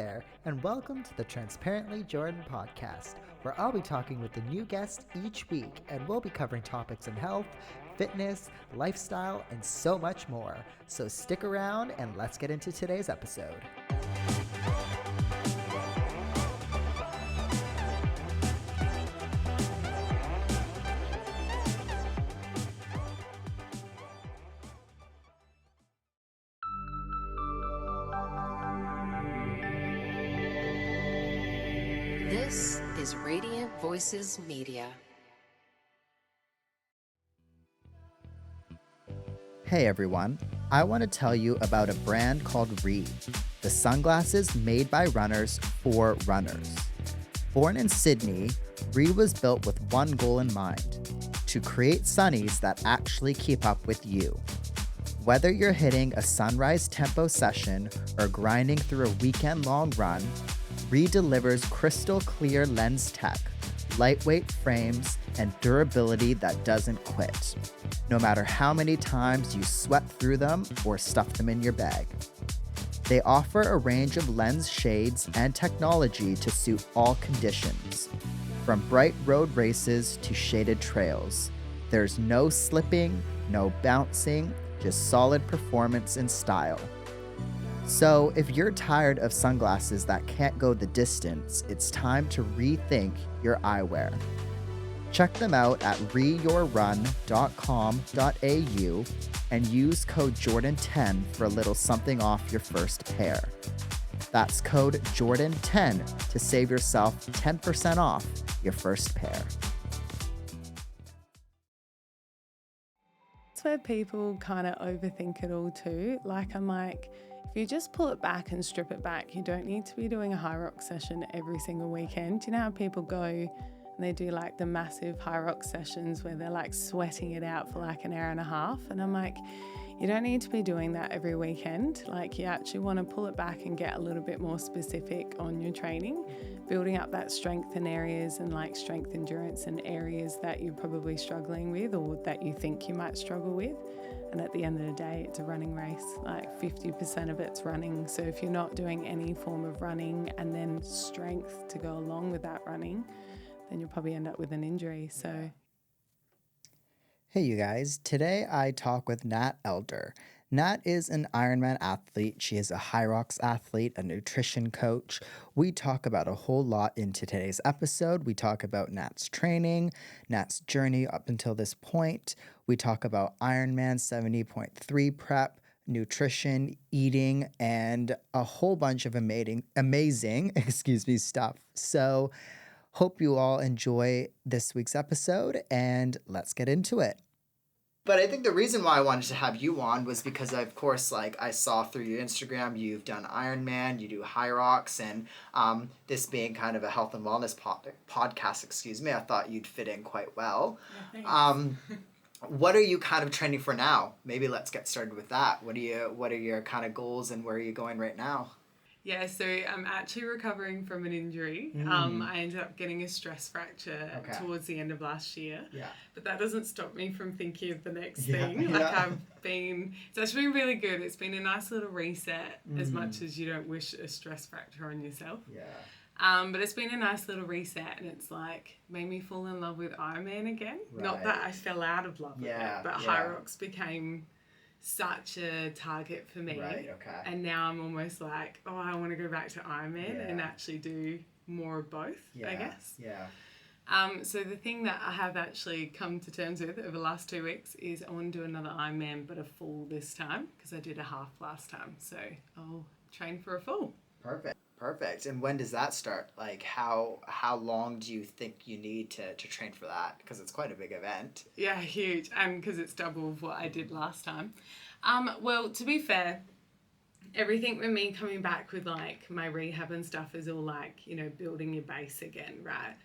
there, and welcome to the Transparently Jordan podcast, where I'll be talking with a new guest each week, and we'll be covering topics in health, fitness, lifestyle, and so much more. So stick around and let's get into today's episode. This is Radiant Voices Media. Hey everyone, I want to tell you about a brand called Ree, the sunglasses made by runners for runners. Born in Sydney, Ree was built with one goal in mind: to create sunnies that actually keep up with you. Whether you're hitting a sunrise tempo session or grinding through a weekend-long run, Ree delivers crystal clear lens tech, lightweight frames, and durability that doesn't quit, no matter how many times you sweat through them or stuff them in your bag. They offer a range of lens shades and technology to suit all conditions, from bright road races to shaded trails. There's no slipping, no bouncing, just solid performance and style. So if you're tired of sunglasses that can't go the distance, it's time to rethink your eyewear. Check them out at reyourrun.com.au and use code Jordan10 for a little something off your first pair. That's code Jordan10 to save yourself 10% off your first pair. It's where people kind of overthink it all too. I'm like, if you just pull it back and strip it back, you don't need to be doing a Hyrox session every single weekend. Do you know how people go and they do like the massive Hyrox sessions where they're like sweating it out for like an hour and a half? And I'm like, you don't need to be doing that every weekend. Like, you actually want to pull it back and get a little bit more specific on your training, building up that strength in areas and like strength endurance in areas that you're probably struggling with or that you think you might struggle with. And at the end of the day, it's a running race. Like 50% of it's running. So if you're not doing any form of running and then strength to go along with that running, then you'll probably end up with an injury. So, hey you guys, today I talk with Nat Elder. Nat is an IronMan athlete. She is a Hyrox athlete, a nutrition coach. We talk about a whole lot in today's episode. We talk about Nat's training, Nat's journey up until this point. We talk about IronMan 70.3 prep, nutrition, eating, and a whole bunch of amazing stuff. So hope you all enjoy this week's episode, and let's get into it. But I think the reason why I wanted to have you on was because, of course, like I saw through your Instagram, you've done Ironman, you do Hyrox, and this being kind of a health and wellness podcast, I thought you'd fit in quite well. yeah, What are you kind of training for now? Maybe let's get started with that. What are your kind of goals and where are you going right now? Yeah, so I'm actually recovering from an injury. I ended up getting a stress fracture towards the end of last year. Yeah. But that doesn't stop me from thinking of the next Yeah, thing. yeah. It's actually been really good. It's been a nice little reset, as much as you don't wish a stress fracture on yourself. Yeah. But it's been a nice little reset, and it's like made me fall in love with Ironman again. Right. Not that I fell out of love with it, but Hyrox became such a target for me. Right, okay. And now I'm almost like, I want to go back to Ironman and actually do more of both, I guess. Yeah. So the thing that I have actually come to terms with over the last 2 weeks is I want to do another Ironman, but a full this time, because I did a half last time. So I'll train for a full. Perfect. And when does that start? Like, how long do you think you need to train for that? Because it's quite a big event. Yeah, huge. And because it's double of what I did last time. Well, to be fair, everything with me coming back with like my rehab and stuff is all like, building your base again, right?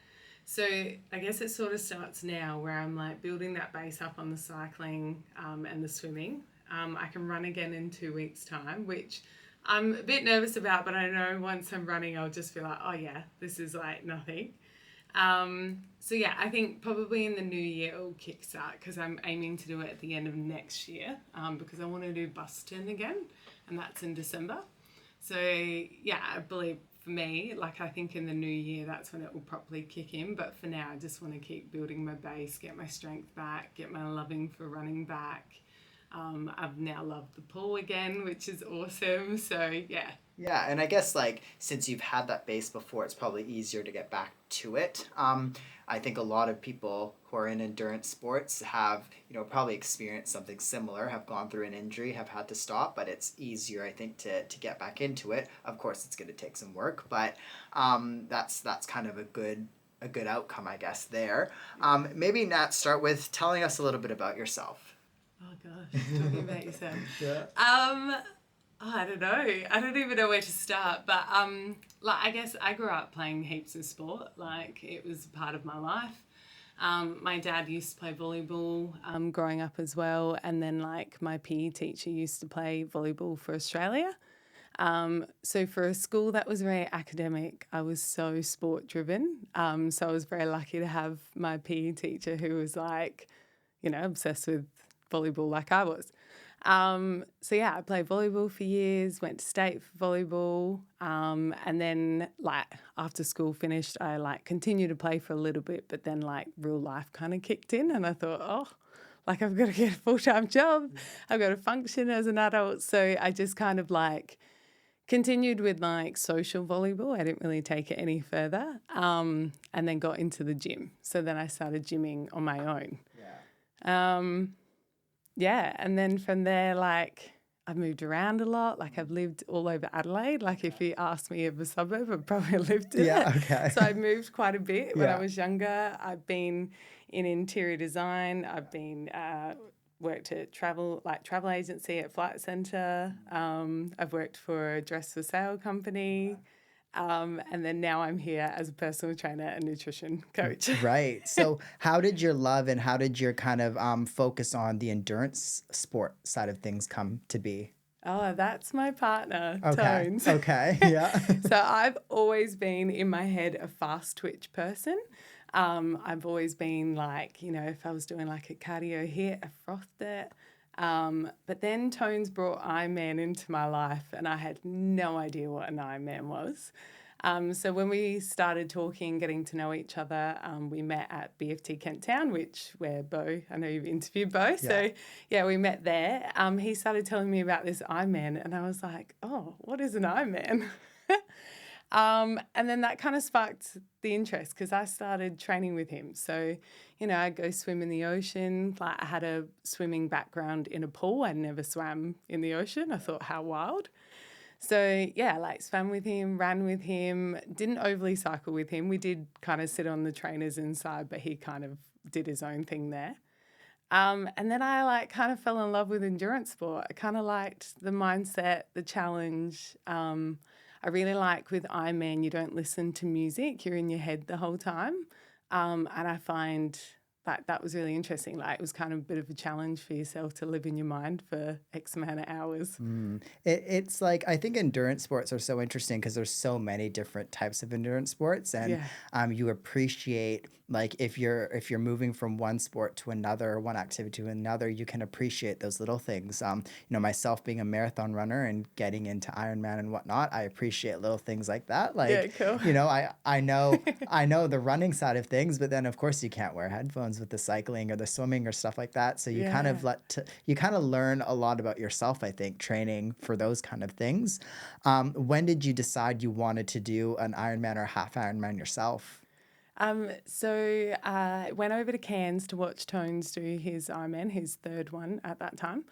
So I guess it sort of starts now where I'm like building that base up on the cycling and the swimming. I can run again in 2 weeks' time, which I'm a bit nervous about, but I know once I'm running, I'll just feel like, oh yeah, this is like nothing. So yeah, I think probably in the new year it'll kickstart because I'm aiming to do it at the end of next year because I want to do Boston again, and that's in December. So yeah, I believe for me, like I think in the new year, that's when it will properly kick in. But for now, I just want to keep building my base, get my strength back, get my loving for running back. I've now loved the pool again, which is awesome. So yeah. Yeah, and I guess like since you've had that base before, it's probably easier to get back to it. I think a lot of people who are in endurance sports have, probably experienced something similar, have gone through an injury, have had to stop, but it's easier, I think, to get back into it. Of course, it's going to take some work, but that's kind of a good outcome, I guess. There, maybe Nat, start with telling us a little bit about yourself. Oh gosh, talking about yourself. Yeah. I don't know. I don't even know where to start. But like I guess I grew up playing heaps of sport. Like it was part of my life. My dad used to play volleyball growing up as well, and then like my PE teacher used to play volleyball for Australia. So for a school that was very academic, I was so sport driven. So I was very lucky to have my PE teacher who was like, obsessed with volleyball like I was. So yeah, I played volleyball for years, went to state for volleyball. And then like after school finished, I like continued to play for a little bit, but then like real life kind of kicked in and I thought, oh, like I've got to get a full-time job. I've got to function as an adult. So I just kind of like continued with like social volleyball. I didn't really take it any further. And then got into the gym. So then I started gymming on my own. Yeah, and then from there, like, I've moved around a lot. Like, I've lived all over Adelaide. Like, if you asked me of a suburb, I've probably lived in it. Okay. So I moved quite a bit when I was younger. I've been in interior design. I've been worked at travel agency at Flight Centre. I've worked for a dress for sale company. And then now I'm here as a personal trainer and nutrition coach. Right. So how did your love and how did your kind of focus on the endurance sport side of things come to be? Oh, that's my partner, Okay. Tones. Okay. Yeah. So I've always been in my head a fast twitch person. I've always been like, if I was doing like a cardio hit, I frothed it. But then Tones brought IronMan into my life and I had no idea what an IronMan was. So when we started talking, getting to know each other, we met at BFT Kent Town, where Bo, I know you've interviewed Bo. Yeah. So yeah, we met there. He started telling me about this IronMan and I was like, oh, what is an IronMan? And then that kind of sparked the interest because I started training with him. So, I'd go swim in the ocean. Like I had a swimming background in a pool. I never swam in the ocean. I thought, how wild. So, yeah, like swam with him, ran with him, didn't overly cycle with him. We did kind of sit on the trainers inside, but he kind of did his own thing there. And then I like kind of fell in love with endurance sport. I kind of liked the mindset, the challenge. I really like with IronMan, you don't listen to music, you're in your head the whole time. And I find that was really interesting. Like it was kind of a bit of a challenge for yourself to live in your mind for X amount of hours. It's like, I think endurance sports are so interesting because there's so many different types of endurance sports and you appreciate like if you're moving from one sport to another, one activity to another, you can appreciate those little things. Myself being a marathon runner and getting into Ironman and whatnot, I appreciate little things like that. Like, cool. I know the running side of things, but then of course you can't wear headphones with the cycling or the swimming or stuff like that. So you kind of you kind of learn a lot about yourself, I think, training for those kind of things. When did you decide you wanted to do an Ironman or half Ironman yourself? So I went over to Cairns to watch Tones do his Ironman, his third one at that time.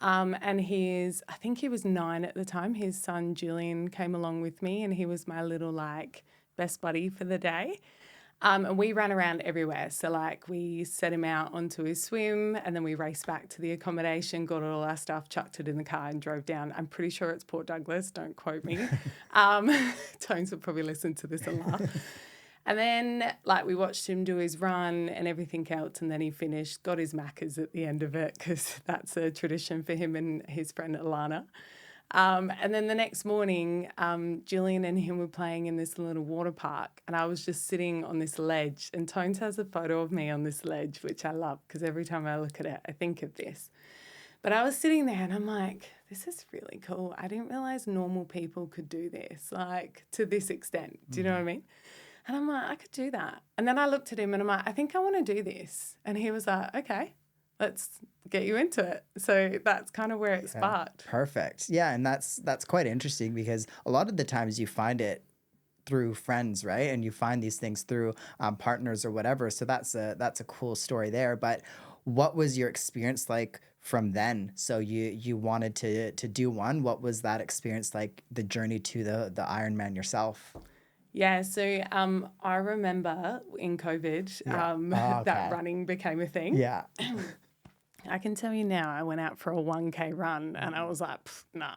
And I think he was 9 at the time. His son Julian came along with me and he was my little like best buddy for the day. And we ran around everywhere. So like we set him out onto his swim and then we raced back to the accommodation, got all our stuff, chucked it in the car and drove down. I'm pretty sure it's Port Douglas, don't quote me. Tones will probably listen to this and laugh. And then, like, we watched him do his run and everything else, and then he finished, got his Maccas at the end of it because that's a tradition for him and his friend Alana. And then the next morning, Julian and him were playing in this little water park, and I was just sitting on this ledge, and Tones has a photo of me on this ledge, which I love because every time I look at it, I think of this. But I was sitting there and I'm like, this is really cool. I didn't realize normal people could do this, like to this extent. Do you know what I mean? And I'm like, I could do that. And then I looked at him and I'm like, I think I want to do this. And he was like, okay, let's get you into it. So that's kind of where it sparked. Perfect. Yeah, and that's quite interesting because a lot of the times you find it through friends, right? And you find these things through partners or whatever. So that's a cool story there. But what was your experience like from then? So you wanted to do one. What was that experience like? The journey to the Ironman yourself. Yeah, so I remember in COVID that running became a thing. Yeah. I can tell you now, I went out for a 1K run and I was like, nah.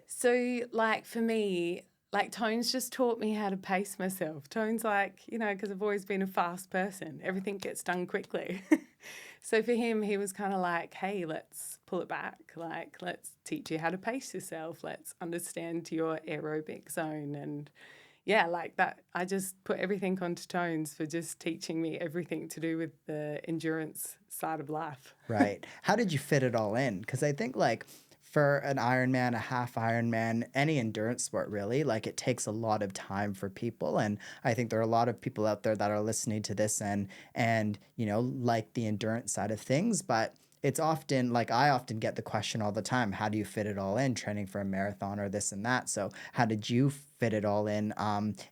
So like for me, like Tones just taught me how to pace myself. Tones like, you know, because I've always been a fast person. Everything gets done quickly. So for him, he was kind of like, hey, let's pull it back. Like, let's teach you how to pace yourself. Let's understand your aerobic zone. And yeah, like that, I just put everything onto Tones for just teaching me everything to do with the endurance side of life. Right. How did you fit it all in? Because I think like for an Ironman, a half Ironman, any endurance sport really, like it takes a lot of time for people. And I think there are a lot of people out there that are listening to this and you know, like the endurance side of things, but it's often like I often get the question all the time, how do you fit it all in, training for a marathon or this and that? So how did you fit it all in?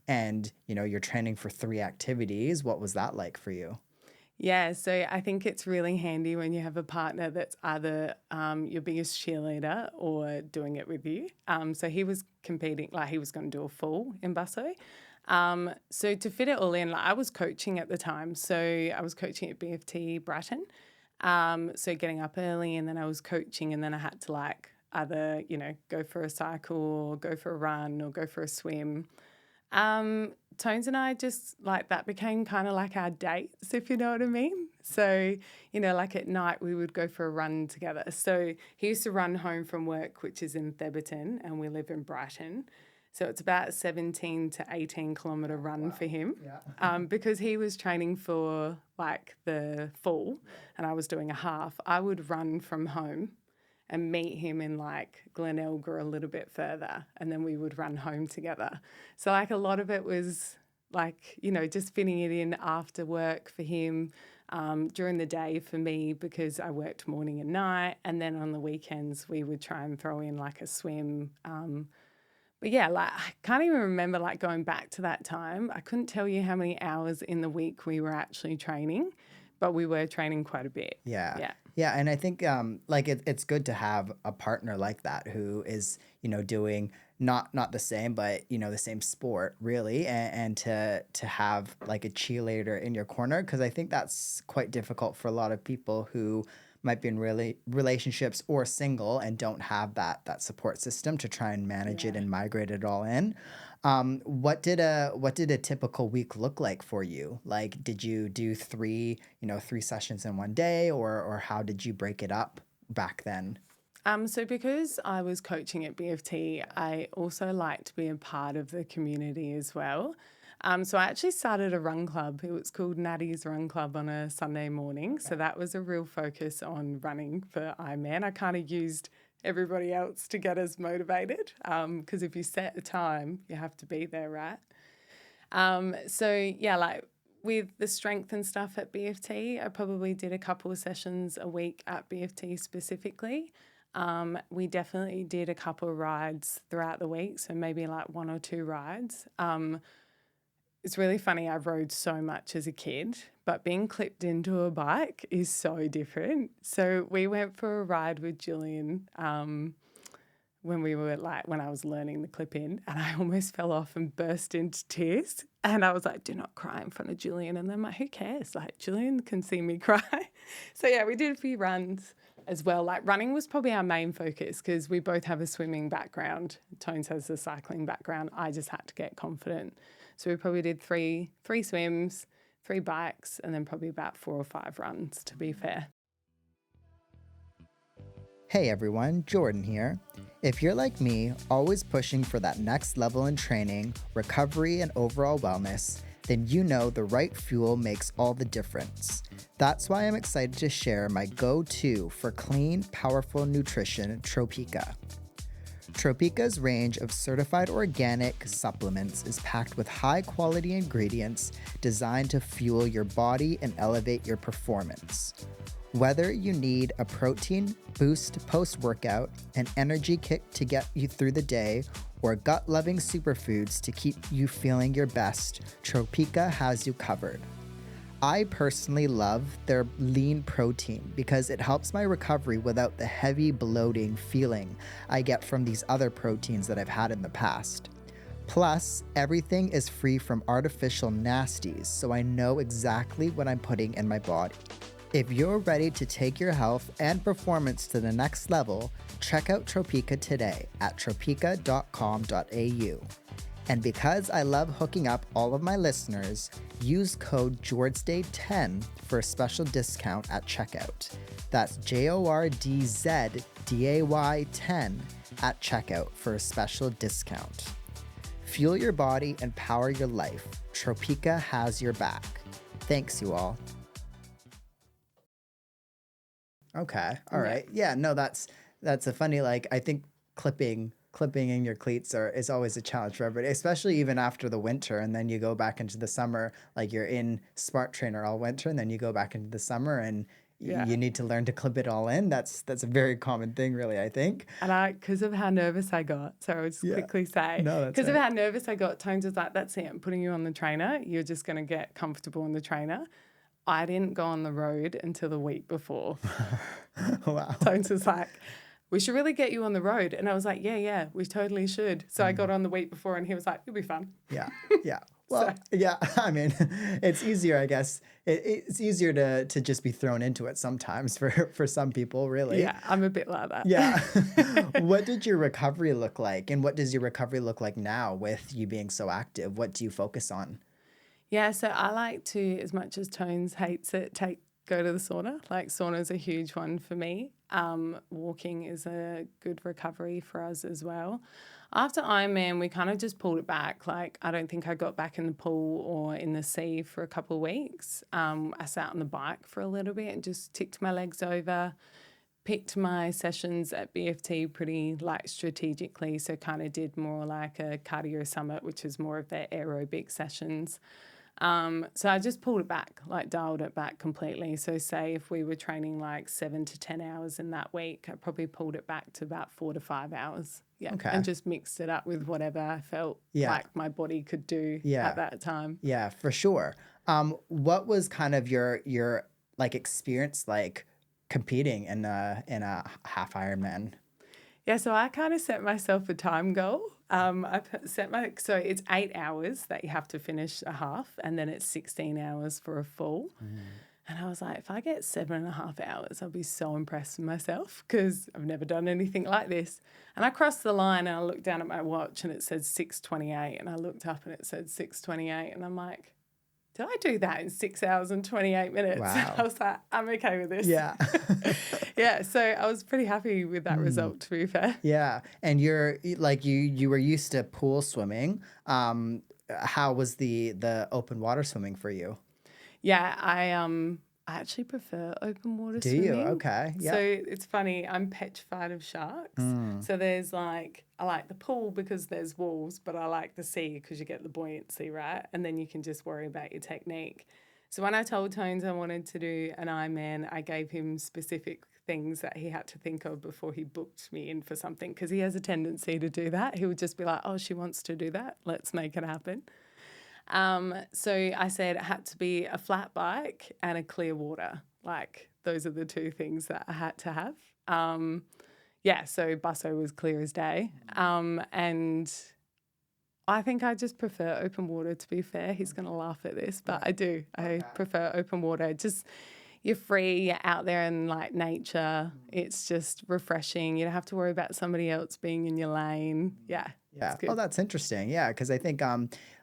And you know, you're training for 3 activities. What was that like for you? Yeah, so I think it's really handy when you have a partner that's either your biggest cheerleader or doing it with you. So he was competing, like he was going to do a full in Busso. So to fit it all in, like I was coaching at the time. So I was coaching at BFT Bratton. So getting up early and then I was coaching and then I had to like either, you know, go for a cycle or go for a run or go for a swim. Tones and I just like that became kind of like our dates, if you know what I mean. So, you know, like at night we would go for a run together. So he used to run home from work, which is in Theberton, and we live in Brighton. So it's about a 17 to 18 kilometre run for him because he was training for like the full and I was doing a half. I would run from home and meet him in like Glenelga a little bit further and then we would run home together. So like a lot of it was like, you know, just fitting it in after work for him, during the day for me because I worked morning and night, and then on the weekends we would try and throw in like a swim. But yeah, like I can't even remember like going back to that time. I couldn't tell you how many hours in the week we were actually training, but we were training quite a bit. Yeah. Yeah, and I think like it's good to have a partner like that who is, you know, doing not the same, but you know, the same sport really, and to have like a cheerleader in your corner, because I think that's quite difficult for a lot of people who might be in really relationships or single and don't have that support system to try and manage it and migrate it all in. What did a typical week look like for you? Like, did you do 3 sessions in one day, or how did you break it up back then? So because I was coaching at BFT, I also like to be a part of the community as well. So I actually started a run club. It was called Natty's Run Club on a Sunday morning. So that was a real focus on running for Ironman. I kind of used everybody else to get us motivated because if you set a time, you have to be there, right? So yeah, like with the strength and stuff at BFT, I probably did a couple of sessions a week at BFT specifically. We definitely did a couple of rides throughout the week, so maybe like 1 or 2 rides. It's really funny, I rode so much as a kid, but being clipped into a bike is so different. So we went for a ride with Julian when I was learning the clip in, and I almost fell off and burst into tears. And I was like, do not cry in front of Julian. And then I'm like, who cares? Like, Julian can see me cry. So yeah, we did a few runs as well. Like running was probably our main focus because we both have a swimming background. Tones has a cycling background. I just had to get confident. So we probably did three swims, 3 bikes, and then probably about 4 or 5 runs, to be fair. Hey everyone, Jordan here. If you're like me, always pushing for that next level in training, recovery, and overall wellness, then you know the right fuel makes all the difference. That's why I'm excited to share my go-to for clean, powerful nutrition, Tropica. Tropica's range of certified organic supplements is packed with high-quality ingredients designed to fuel your body and elevate your performance. Whether you need a protein boost post-workout, an energy kick to get you through the day, or gut-loving superfoods to keep you feeling your best, Tropica has you covered. I personally love their lean protein because it helps my recovery without the heavy bloating feeling I get from these other proteins that I've had in the past. Plus, everything is free from artificial nasties, so I know exactly what I'm putting in my body. If you're ready to take your health and performance to the next level, check out Tropica today at tropica.com.au. And because I love hooking up all of my listeners, use code JORDSDAY10 for a special discount at checkout. That's JORDZDAY10 at checkout for a special discount. Fuel your body and power your life. Tropica has your back. Thanks, you all. Okay. All right. Yeah, no, that's a funny, like, I think clipping in your cleats is always a challenge for everybody, especially even after the winter, and then you go back into the summer, like you're in Smart Trainer all winter, and then you go back into the summer and you need to learn to clip it all in. That's a very common thing, really, I think. And because of how nervous I got, so I'll just quickly say, because of how nervous I got, Tones was like, that's it, I'm putting you on the trainer. You're just going to get comfortable in the trainer. I didn't go on the road until the week before. Wow. Tones was like, we should really get you on the road. And I was like, yeah, we totally should. So I got on the week before and he was like, it'll be fun. Yeah. Well, yeah, I mean, it's easier, I guess. It's easier to just be thrown into it sometimes for some people, really. Yeah, I'm a bit like that. Yeah. What did your recovery look like? And what does your recovery look like now with you being so active? What do you focus on? Yeah, so I like to, as much as Tones hates it, go to the sauna. Like, sauna is a huge one for me. Walking is a good recovery for us as well. After Ironman, we kind of just pulled it back. Like, I don't think I got back in the pool or in the sea for a couple of weeks. I sat on the bike for a little bit and just ticked my legs over, picked my sessions at BFT pretty like strategically. So kind of did more like a cardio summit, which is more of their aerobic sessions. So I just pulled it back, like dialed it back completely. So say if we were training like 7 to 10 hours in that week, I probably pulled it back to about 4 to 5 hours. Yeah. Okay. And just mixed it up with whatever I felt like my body could do at that time. Yeah, for sure. What was kind of your like experience like competing in a half Ironman? Yeah, so I kind of set myself a time goal. So it's 8 hours that you have to finish a half, and then it's 16 hours for a full. And I was like, if I get 7.5 hours, I'll be so impressed with myself because I've never done anything like this. And I crossed the line and I looked down at my watch and it said 6:28, and I looked up and it said 6:28, and I'm like, did I do that in 6 hours and 28 minutes? Wow. I was like, I'm okay with this. Yeah. Yeah, so I was pretty happy with that result, to be fair. Yeah, and you're like you were used to pool swimming. How was the open water swimming for you? Yeah, I actually prefer open water swimming. Do you? Okay. Yeah. So it's funny, I'm petrified of sharks. So there's like, I like the pool because there's walls, but I like the sea because you get the buoyancy, right? And then you can just worry about your technique. So when I told Tones I wanted to do an Ironman, I gave him specific things that he had to think of before he booked me in for something, because he has a tendency to do that. He would just be like, oh, she wants to do that. Let's make it happen. So I said it had to be a flat bike and a clear water. Like, those are the two things that I had to have. So Busso was clear as day. And I think I just prefer open water, to be fair. He's going to laugh at this, but I do. I prefer open water. Just, you're free, you're out there in like nature. It's just refreshing. You don't have to worry about somebody else being in your lane. Yeah. Yeah. Oh, that's interesting. Yeah, because I think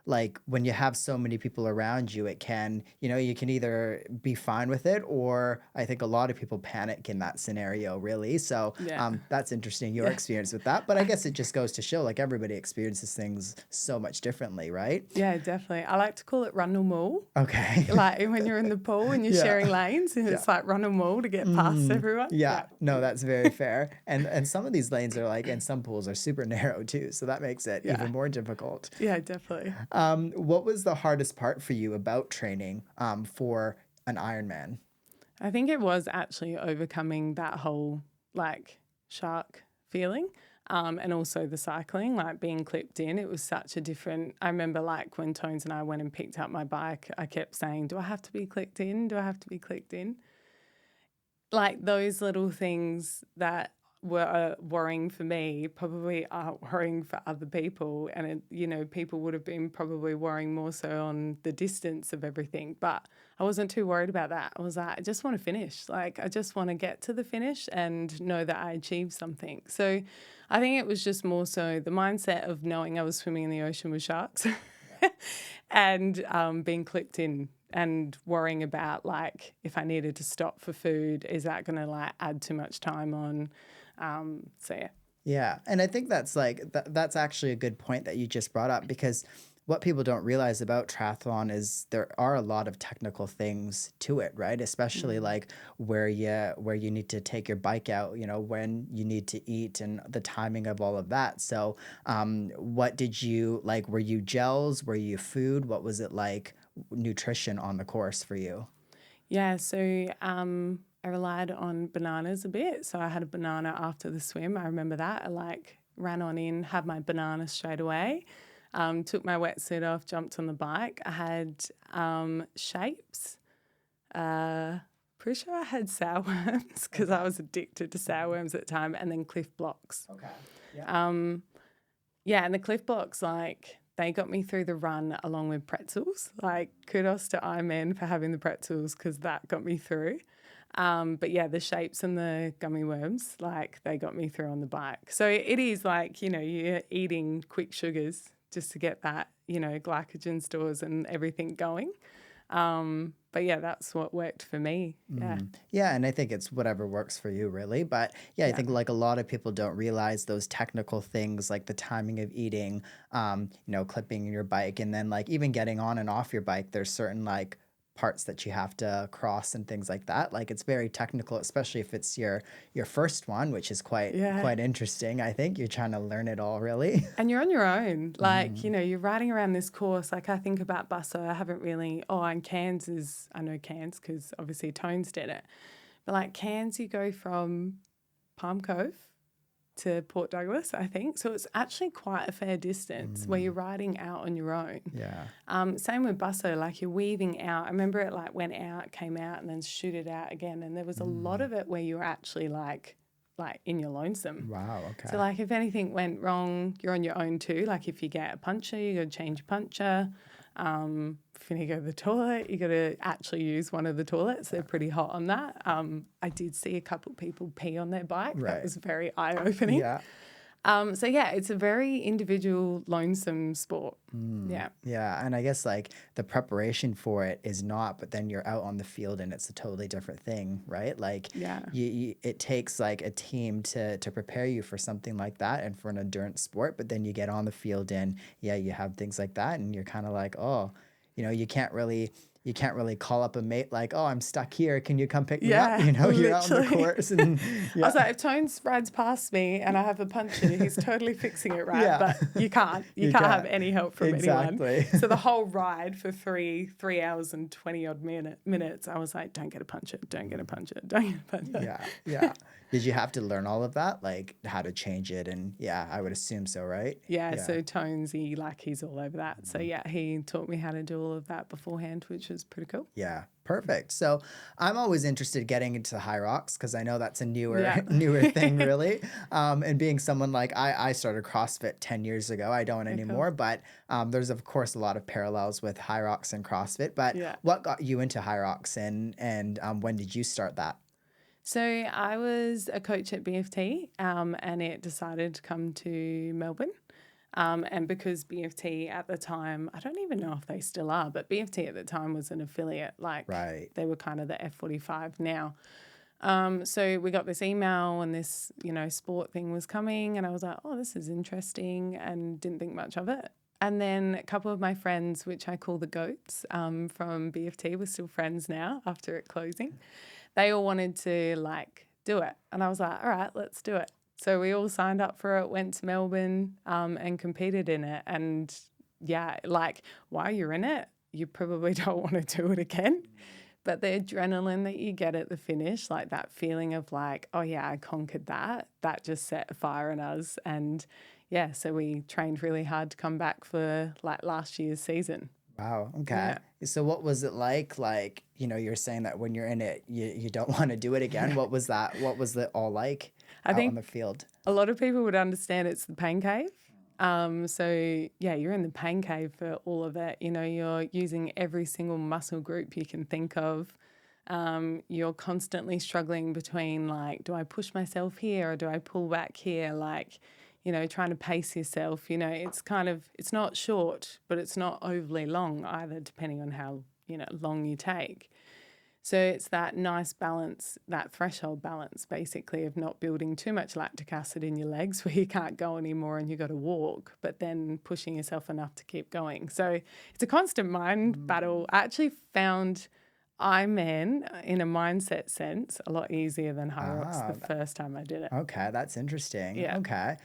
like when you have so many people around you, it can, you can either be fine with it, or I think a lot of people panic in that scenario, really. So Yeah. that's interesting, your Yeah. experience with that. But I guess it just goes to show, like, everybody experiences things so much differently, right? Yeah, definitely. I like to call it run or maul. Okay. Like when you're in the pool and you're Yeah. sharing lanes and Yeah. it's like run or maul to get past everyone. Yeah, no, that's very fair. And some of these lanes are like, and some pools are super narrow too, so that makes it Yeah. even more difficult. Yeah, definitely. What was the hardest part for you about training for an Ironman? I think it was actually overcoming that whole like shark feeling. And also the cycling, like being clipped in, it was such a different. I remember like when Tones and I went and picked up my bike, I kept saying, "Do I have to be clicked in? Do I have to be clicked in?" Like those little things that were worrying for me probably aren't worrying for other people. And, people would have been probably worrying more so on the distance of everything. But I wasn't too worried about that. I was like, I just want to finish. Like, I just want to get to the finish and know that I achieved something. So I think it was just more so the mindset of knowing I was swimming in the ocean with sharks and being clipped in and worrying about like if I needed to stop for food, is that going to like add too much time on? So yeah. Yeah, and I think that's like that's actually a good point that you just brought up, because what people don't realize about triathlon is there are a lot of technical things to it, right? Especially like where you need to take your bike out, when you need to eat and the timing of all of that. So, what did you like? Were you gels? Were you food? What was it like nutrition on the course for you? Yeah, so I relied on bananas a bit. So I had a banana after the swim. I remember that. I like ran on in, had my banana straight away, took my wetsuit off, jumped on the bike. I had shapes. Pretty sure I had sourworms because I was addicted to sourworms at the time, and then Cliff Blocks. Okay. Yeah. Yeah, and the Cliff Blocks, like, they got me through the run along with pretzels. Like, kudos to IronMan for having the pretzels because that got me through. But yeah, the shapes and the gummy worms, like, they got me through on the bike. So it is like, you're eating quick sugars just to get that, glycogen stores and everything going. But yeah, that's what worked for me. Yeah. Yeah, and I think it's whatever works for you, really. But yeah, I think like a lot of people don't realize those technical things, like the timing of eating, clipping your bike, and then like even getting on and off your bike. There's certain like parts that you have to cross and things like that. Like it's very technical, especially if it's your first one, which is quite interesting. I think you're trying to learn it all, really. And you're on your own. Like, you're riding around this course. Like I think about Busso, I haven't really, and Cairns is, I know Cairns because obviously Tones did it. But like Cairns, you go from Palm Cove to Port Douglas, I think. So it's actually quite a fair distance where you're riding out on your own. Yeah. Same with Busso, like you're weaving out. I remember it like went out, came out, and then shoot it out again. And there was a lot of it where you were actually like in your lonesome. Wow. Okay. So like if anything went wrong, you're on your own too. Like if you get a puncture, you got to change your puncture. If you need to go to the toilet, you got to actually use one of the toilets. They're pretty hot on that. I did see a couple of people pee on their bike. Right. That was very eye-opening. Yeah. So yeah, it's a very individual, lonesome sport. Yeah. Yeah, and I guess like the preparation for it is not, but then you're out on the field and it's a totally different thing, right? Like it takes like a team to prepare you for something like that and for an endurance sport, but then you get on the field and you have things like that and you're kind of like, oh, you can't really call up a mate like, oh, I'm stuck here. Can you come pick me up? You're out on the course. And I was like, if Tones rides past me and I have a puncture, he's totally fixing it, right? But you can't. You can't have any help from anyone. So the whole ride for 3 hours and 20 odd minutes, I was like, don't get a puncture, don't get a puncture, don't get a puncture. Yeah. Did you have to learn all of that, like how to change it? And I would assume so, right? Yeah. So Tones, he's all over that. So he taught me how to do all of that beforehand, which was pretty cool. Yeah, perfect. So I'm always interested getting into the Hyrox because I know that's a newer thing, really. And being someone like I started CrossFit 10 years ago. I don't anymore, but there's of course a lot of parallels with Hyrox and CrossFit. But what got you into Hyrox and when did you start that? So I was a coach at BFT and it decided to come to Melbourne. And because BFT at the time, I don't even know if they still are, but BFT at the time was an affiliate. Like Right. they were kind of the F45 now. So we got this email and this, sport thing was coming, and I was like, oh, this is interesting, and didn't think much of it. And then a couple of my friends, which I call the goats from BFT, we're still friends now after it closing. They all wanted to do it. And I was like, all right, let's do it. So we all signed up for it, went to Melbourne and competed in it. And yeah, while you're in it, you probably don't want to do it again. But the adrenaline that you get at the finish, like that feeling of oh yeah, I conquered that just set a fire in us. And yeah, so we trained really hard to come back for last year's season. Wow. Okay. Yeah. So what was it like? You're saying that when you're in it, you don't want to do it again. What was that? What was it all like out on the field? A lot of people would understand it's the pain cave. So yeah, you're in the pain cave for all of it. You're using every single muscle group you can think of. You're constantly struggling between do I push myself here or do I pull back here? Trying to pace yourself. It's not short, but it's not overly long either, depending on how, long you take. So it's that nice balance, that threshold balance, basically, of not building too much lactic acid in your legs where you can't go anymore and you got to walk, but then pushing yourself enough to keep going. So it's a constant mind battle. I actually found IronMan, in a mindset sense, a lot easier than Hyrox the first time I did it. Okay, that's interesting. Yeah. Okay.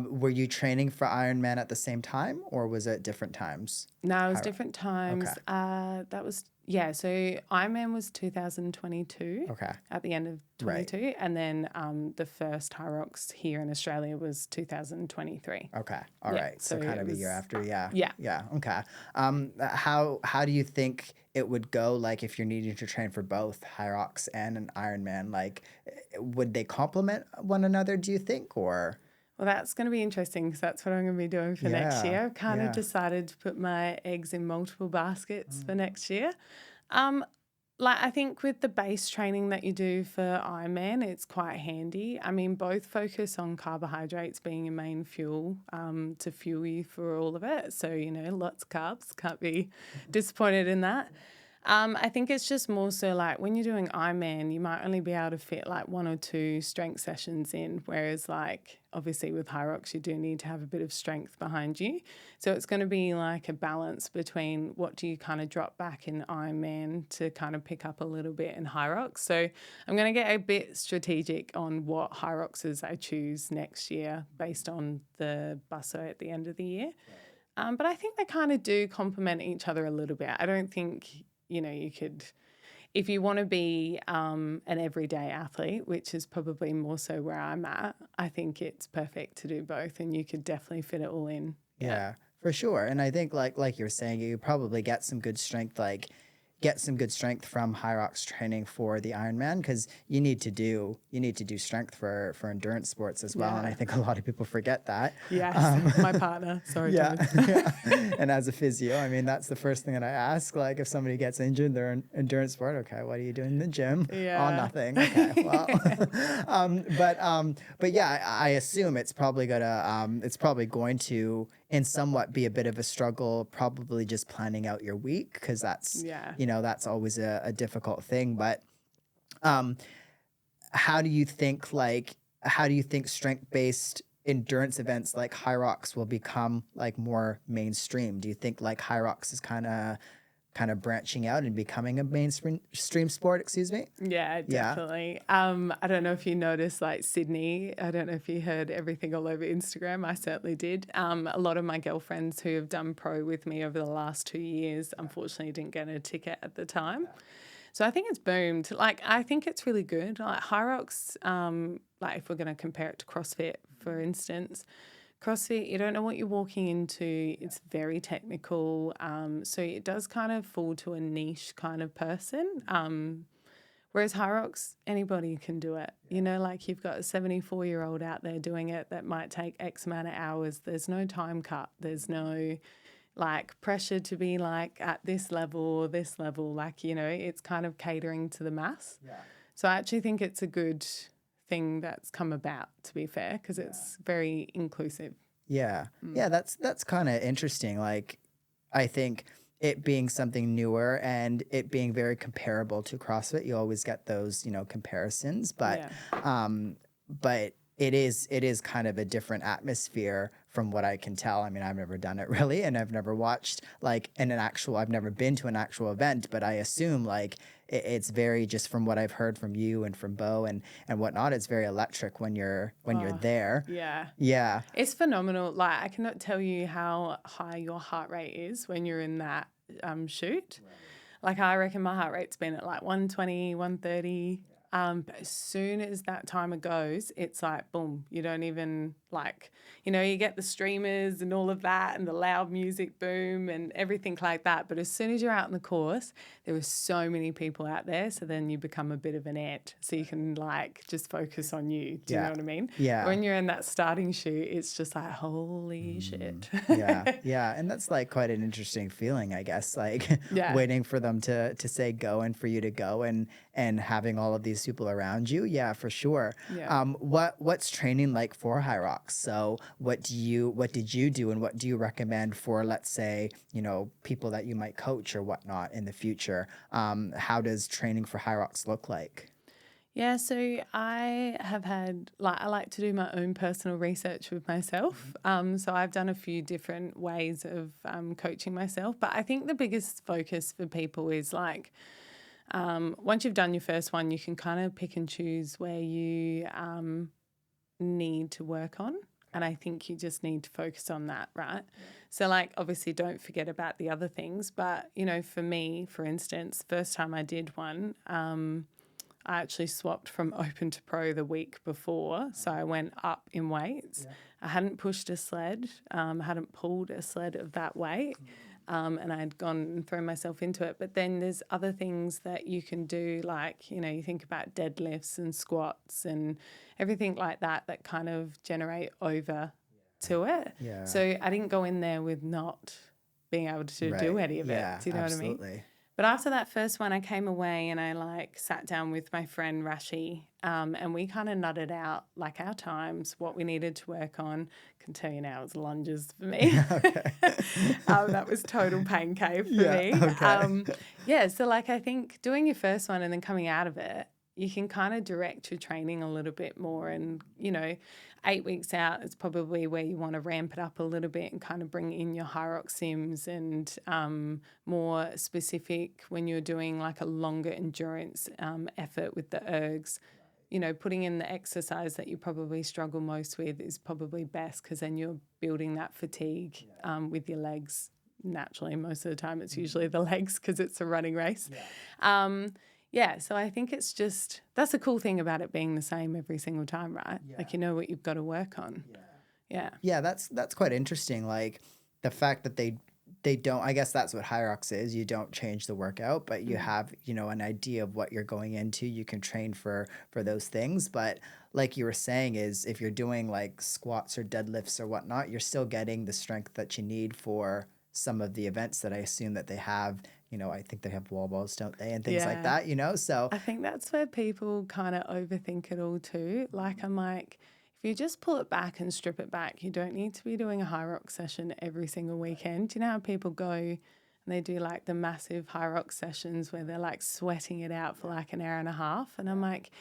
Were you training for Ironman at the same time, or was it different times? No, it was different times. Okay. So Ironman was 2022. Okay. At the end of 22. Right. And then the first Hyrox here in Australia was 2023. Okay. All right. So kind of a year after. Yeah. Yeah. Yeah. Okay. How do you think it would go, if you're needing to train for both Hyrox and an Ironman? Would they complement one another, do you think, or? Well, that's going to be interesting because that's what I'm going to be doing for next year. I've kind of decided to put my eggs in multiple baskets for next year. I think with the base training that you do for Ironman, it's quite handy. I mean, both focus on carbohydrates being your main fuel to fuel you for all of it. So, lots of carbs, can't be disappointed in that. I think it's just more so when you're doing Ironman, you might only be able to fit 1 or 2 strength sessions in, whereas obviously with Hyrox, you do need to have a bit of strength behind you. So it's going to be a balance between what do you kind of drop back in Ironman to kind of pick up a little bit in Hyrox. So I'm going to get a bit strategic on what Hyroxes I choose next year based on the busso at the end of the year. But I think they kind of do complement each other a little bit. I don't think you could, if you want to be an everyday athlete, which is probably more so where I'm at, I think it's perfect to do both, and you could definitely fit it all in. Yeah, for sure. And I think like you're saying, you probably get some good strength, from Hyrox training for the Ironman, because you need to do strength for endurance sports as well. Yeah. And I think a lot of people forget that. Yes, my partner. Sorry. Yeah. Yeah. And as a physio, I mean, that's the first thing that I ask. If somebody gets injured, they're in endurance sport. Okay, what are you doing in the gym? Yeah. Oh, nothing. Okay, well. But yeah, I assume it's probably going to and somewhat be a bit of a struggle, probably just planning out your week, because that's that's always a difficult thing. But how do you think strength-based endurance events like Hyrox will become more mainstream? Do you think Hyrox is kind of branching out and becoming a mainstream sport, excuse me? Yeah, definitely. I don't know if you noticed Sydney, I don't know if you heard everything all over Instagram. I certainly did. A lot of my girlfriends who have done pro with me over the last 2 years, unfortunately didn't get a ticket at the time. So I think it's boomed. I think it's really good. Hyrox, if we're going to compare it to CrossFit, for instance, CrossFit, you don't know what you're walking into. It's very technical. So it does kind of fall to a niche kind of person. Whereas Hyrox, anybody can do it. You've got a 74-year-old out there doing it that might take X amount of hours. There's no time cut. There's no pressure to be at this level or this level. It's kind of catering to the mass. Yeah. So I actually think it's a good thing that's come about, to be fair, because it's very inclusive. Yeah. Yeah, that's kind of interesting. Like, I think it being something newer and it being very comparable to CrossFit, you always get those, comparisons, Yeah. but it is kind of a different atmosphere from what I can tell. I mean, I've never done it really, and I've never watched like I've never been to an actual event, but I assume like it's very, just from what I've heard from you and from Bo and whatnot, it's very electric when you're Oh, there. yeah. Yeah. It's phenomenal. Like, I cannot tell you how high your heart rate is when you're in that shoot. Like, I reckon my heart rate's been at like 120, 130. But as soon as that timer goes, it's like, boom, you don't even like, you get the streamers and all of that and the loud music boom and everything like that. But as soon as you're out in the course, there are so many people out there. So then you become a bit of an ant. So you can like just focus on you. Do you know what I mean? Yeah. When you're in that starting shoot, it's just like, holy shit. Yeah. Yeah. And that's like quite an interesting feeling, I guess, like Yeah. waiting for them to say go and for you to go and having all of these people around you. Yeah, for sure. Yeah. What's training like for Hyrox? So what did you do and what do you recommend for, let's say, people that you might coach or whatnot in the future? How does training for Hyrox look like? Yeah, so I have had, like, I like to do my own personal research with myself. So I've done a few different ways of coaching myself. But I think the biggest focus for people is like, once you've done your first one, you can kind of pick and choose where you need to work on. And I think you just need to focus on that, right? Yeah. So, like, obviously don't forget about the other things. But, for me, for instance, first time I did one, I actually swapped from open to pro the week before. So I went up in weights. Yeah. I hadn't pushed a sled, hadn't pulled a sled of that weight. And I'd gone and thrown myself into it. But then there's other things that you can do, like, you think about deadlifts and squats and everything like that kind of generate over to it. Yeah. So I didn't go in there with not being able to do any of it. Do you know absolutely. what I mean? But after that first one, I came away and I sat down with my friend Rashi, and we kind of nutted out like our times, what we needed to work on. I can tell you now, it was lunges for me. That was total pain cave for me. Okay. So like I think doing your first one and then coming out of it, you can kind of direct your training a little bit more, and 8 weeks out is probably where you want to ramp it up a little bit and kind of bring in your Hyrox sims and more specific when you're doing like a longer endurance effort with the ergs. Putting in the exercise that you probably struggle most with is probably best, because then you're building that fatigue with your legs naturally. Most of the time it's usually the legs because it's a running race. So I think it's just, that's the cool thing about it being the same every single time, right? Yeah. Like, what you've got to work on. Yeah, that's quite interesting. Like the fact that they don't, I guess that's what Hyrox is. You don't change the workout, but you have, an idea of what you're going into. You can train for those things. But like you were saying, is if you're doing like squats or deadlifts or whatnot, you're still getting the strength that you need for some of the events that I assume that they have. I think they have wall balls, don't they? And things like that, so. I think that's where people kind of overthink it all too. Like, I'm like, if you just pull it back and strip it back, you don't need to be doing a Hyrox session every single weekend. Do you know how people go and they do like the massive Hyrox sessions where they're like sweating it out for like an hour and a half? And I'm like,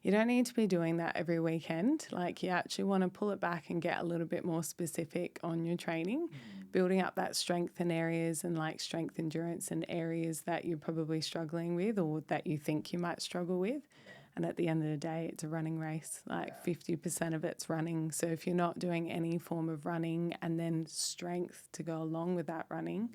you don't need to be doing that every weekend. Like, you actually want to pull it back and get a little bit more specific on your training, building up that strength in areas and like strength endurance in areas that you're probably struggling with or that you think you might struggle with. And at the end of the day, it's a running race. Like 50% of it's running. So if you're not doing any form of running and then strength to go along with that running,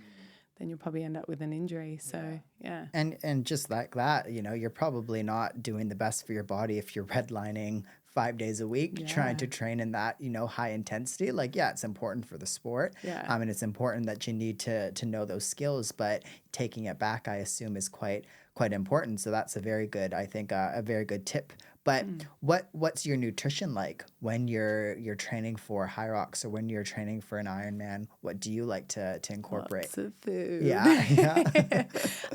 then you'll probably end up with an injury. So, yeah. And just like that, you're probably not doing the best for your body if you're redlining 5 days a week, trying to train in that, high intensity. Like, it's important for the sport. And it's important that you need to know those skills, but taking it back, I assume, is quite important. So that's a very good, I think, a very good tip But what's your nutrition like when you're training for Hyrox or when you're training for an Ironman? What do you like to incorporate? Lots of food. Yeah, yeah.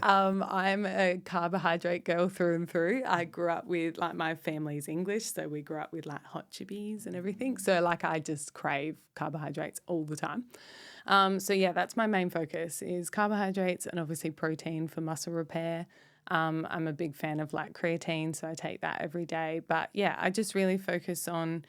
I'm a carbohydrate girl through and through. I grew up with, like, my family's English, so we grew up with like hot chippies and everything. So like I just crave carbohydrates all the time. So yeah, that's my main focus is carbohydrates and obviously protein for muscle repair. I'm a big fan of like creatine, so I take that every day. But yeah, I just really focus on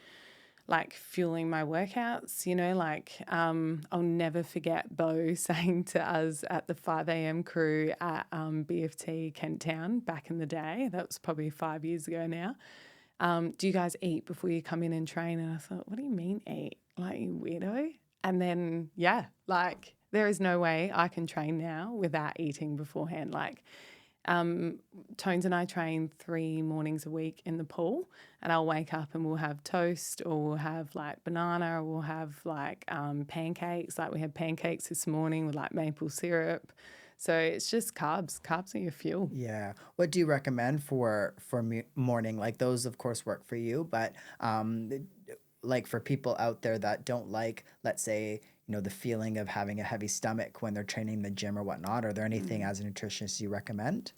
like fueling my workouts, like I'll never forget Bo saying to us at the 5 a.m. crew at BFT Kent Town back in the day, that was probably 5 years ago now, do you guys eat before you come in and train? And I thought, what do you mean eat? Like, you weirdo? And then, yeah, like there is no way I can train now without eating beforehand. Like, Tones and I train 3 mornings a week in the pool, and I'll wake up and we'll have toast, or we'll have like banana, or we'll have like pancakes. Like we had pancakes this morning with like maple syrup. So it's just carbs. Carbs are your fuel. Yeah. What do you recommend for morning? Like those, of course, work for you, but like for people out there that don't like, let's say, the feeling of having a heavy stomach when they're training in the gym or whatnot, are there anything as a nutritionist you recommend?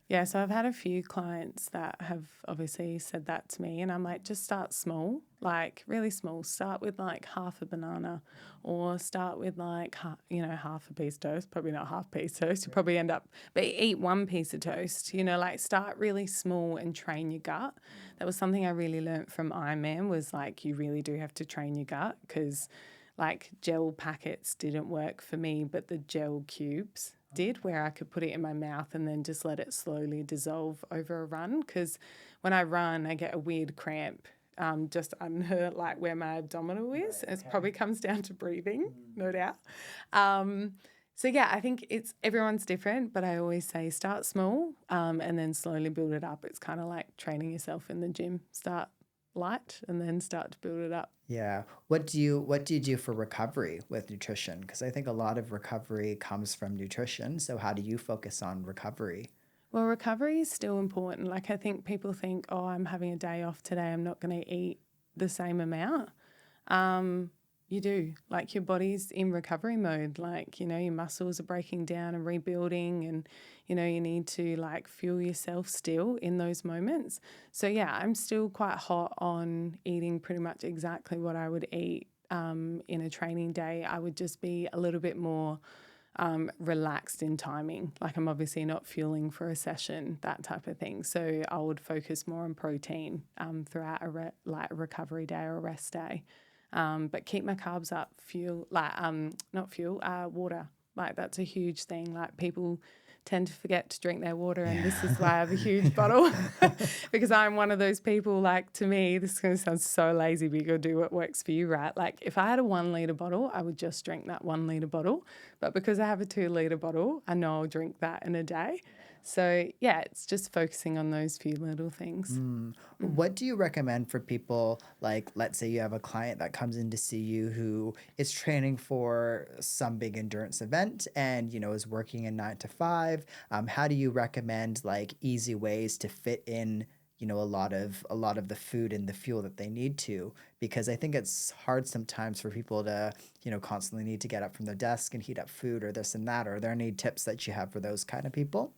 Yeah, so I've had a few clients that have obviously said that to me, and I'm like, just start small, like really small. Start with like half a banana, or start with like, half a piece of toast, probably not half piece toast. You probably end up, but eat 1 piece of toast, like start really small and train your gut. That was something I really learned from Ironman, was like, you really do have to train your gut, because like gel packets didn't work for me, but the gel cubes did, where I could put it in my mouth and then just let it slowly dissolve over a run. Because when I run, I get a weird cramp just under like where my abdominal is. It probably comes down to breathing, no doubt. So yeah, I think everyone's different, but I always say start small and then slowly build it up. It's kind of like training yourself in the gym. Start light and then start to build it up. Yeah. What do you do for recovery with nutrition? Because I think a lot of recovery comes from nutrition. So how do you focus on recovery? Well, recovery is still important. Like, I think people think, oh, I'm having a day off today, I'm not going to eat the same amount. You do. Like, your body's in recovery mode. Like, your muscles are breaking down and rebuilding, and, you need to like fuel yourself still in those moments. So yeah, I'm still quite hot on eating pretty much exactly what I would eat in a training day. I would just be a little bit more relaxed in timing. Like, I'm obviously not fueling for a session, that type of thing. So I would focus more on protein throughout a recovery day or a rest day. But keep my carbs up, water. Like, that's a huge thing. Like, people tend to forget to drink their water, and this is why I have a huge bottle, because I'm one of those people. Like, to me, this is going to sound so lazy, but you got to do what works for you, right? Like, if I had a 1 litre bottle, I would just drink that 1 litre bottle. But because I have a 2 litre bottle, I know I'll drink that in a day. So yeah, it's just focusing on those few little things. What do you recommend for people, like, let's say you have a client that comes in to see you who is training for some big endurance event and, is working a 9 to 5. How do you recommend like easy ways to fit in, a lot of the food and the fuel that they need to? Because I think it's hard sometimes for people to, constantly need to get up from their desk and heat up food or this and that. Are there any tips that you have for those kind of people?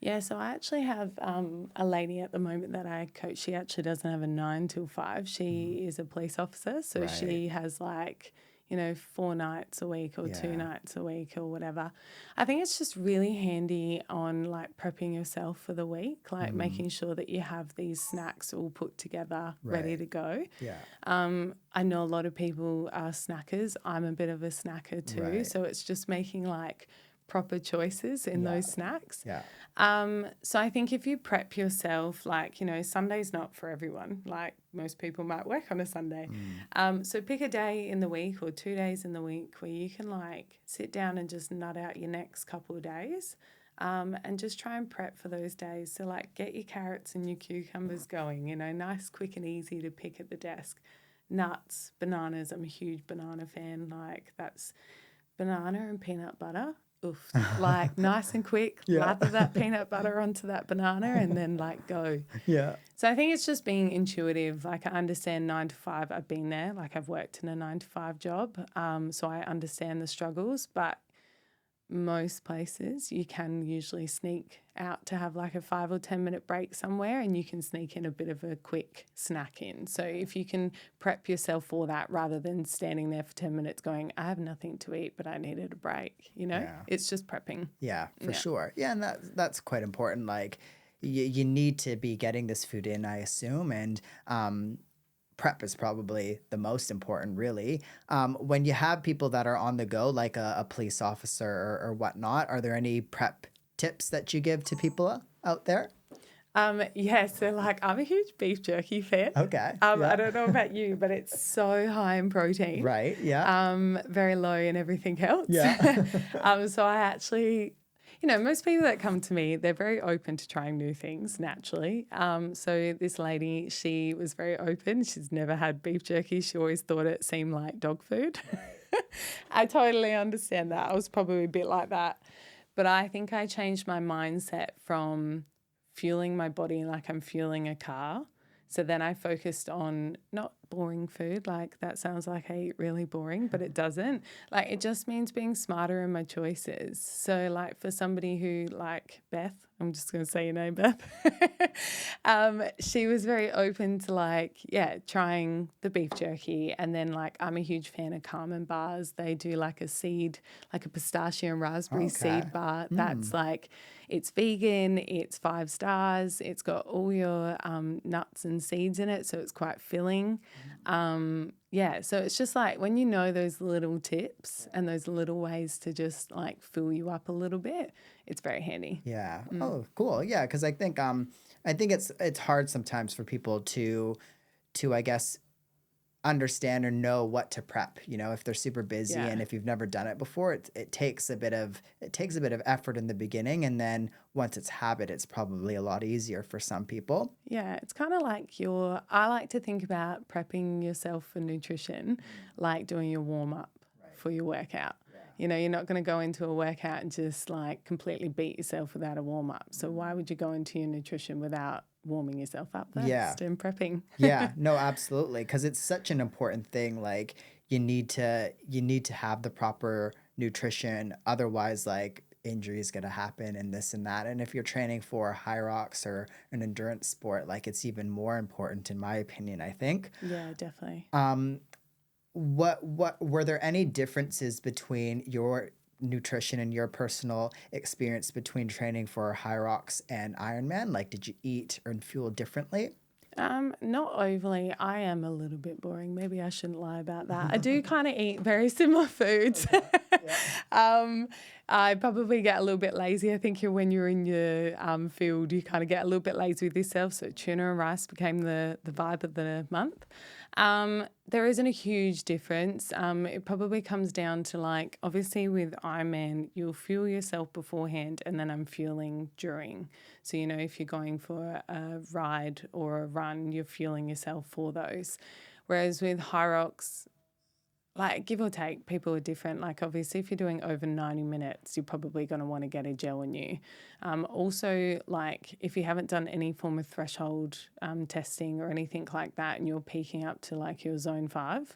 Yeah, so I actually have a lady at the moment that I coach. She actually doesn't have a 9 till 5. She is a police officer, so Right. she has like, 4 nights a week or 2 Yeah. nights a week or whatever. I think it's just really handy on like prepping yourself for the week, like making sure that you have these snacks all put together, ready Right. to go. Yeah. I know a lot of people are snackers. I'm a bit of a snacker too, Right. so it's just making like proper choices in Yeah. those snacks. Yeah. So I think if you prep yourself, like, Sunday's not for everyone. Like, most people might work on a Sunday. So pick a day in the week or 2 days in the week where you can like sit down and just nut out your next couple of days. And just try and prep for those days. So like get your carrots and your cucumbers going, nice, quick and easy to pick at the desk. Nuts, bananas. I'm a huge banana fan. Like, that's banana and peanut butter oof, like nice and quick, Yeah. lather that peanut butter onto that banana and then like go. Yeah. So I think it's just being intuitive. Like I understand 9 to 5. I've been there. Like I've worked in a 9 to 5 job. So I understand the struggles, but most places you can usually sneak out to have like a 5 or 10 minute break somewhere and you can sneak in a bit of a quick snack in. So if you can prep yourself for that rather than standing there for 10 minutes going, I have nothing to eat, but I needed a break, Yeah. It's just prepping. Yeah, for sure. Yeah, and that's quite important. Like you need to be getting this food in, I assume, and prep is probably the most important, really. When you have people that are on the go, like a police officer or whatnot, are there any prep tips that you give to people out there? Yeah, so like I'm a huge beef jerky fan. Okay. I don't know about you, but it's so high in protein. Right. Yeah. Very low in everything else. Yeah. So I actually, most people that come to me, they're very open to trying new things naturally. So this lady, she was very open. She's never had beef jerky. She always thought it seemed like dog food. I totally understand that. I was probably a bit like that. But I think I changed my mindset from fueling my body like I'm fueling a car. So then I focused on not boring food, like that sounds like I eat really boring, but it doesn't. Like it just means being smarter in my choices. So like for somebody who like Beth, I'm just going to say your name, Beth. She was very open to like, trying the beef jerky. And then like I'm a huge fan of Carmen bars. They do like a seed, like a pistachio and raspberry seed bar. That's like, it's vegan, it's 5 stars, it's got all your nuts and seeds in it, so it's quite filling. So it's just like when you know those little tips and those little ways to just like fill you up a little bit, it's very handy. Yeah. Oh, cool. Yeah, because I think it's hard sometimes for people to I guess understand or know what to prep, if they're super busy and if you've never done it before, it takes a bit of effort in the beginning, and then once it's habit, it's probably a lot easier for some people. Yeah, it's kind of like I like to think about prepping yourself for nutrition like doing your warm up for your workout. You're not going to go into a workout and just like completely beat yourself without a warm up. So why would you go into your nutrition without warming yourself up first and prepping? Yeah, no, absolutely. Because it's such an important thing. Like you need to have the proper nutrition. Otherwise, like injury is going to happen and this and that. And if you're training for Hyrox or an endurance sport, like it's even more important, in my opinion, I think. Yeah, definitely. What were there any differences between your nutrition and your personal experience between training for Hyrox and Ironman? Like, did you eat or fuel differently? Not overly. I am a little bit boring. Maybe I shouldn't lie about that. I do kind of eat very similar foods. I probably get a little bit lazy. I think when you're in your field, you kind of get a little bit lazy with yourself. So tuna and rice became the vibe of the month. There isn't a huge difference. It probably comes down to like, obviously with Ironman, you'll fuel yourself beforehand and then I'm fueling during. So, if you're going for a ride or a run, you're fueling yourself for those. Whereas with Hyrox, like give or take, people are different. Like obviously if you're doing over 90 minutes, you're probably going to want to get a gel in you. Also, like if you haven't done any form of threshold testing or anything like that and you're peaking up to like your zone 5,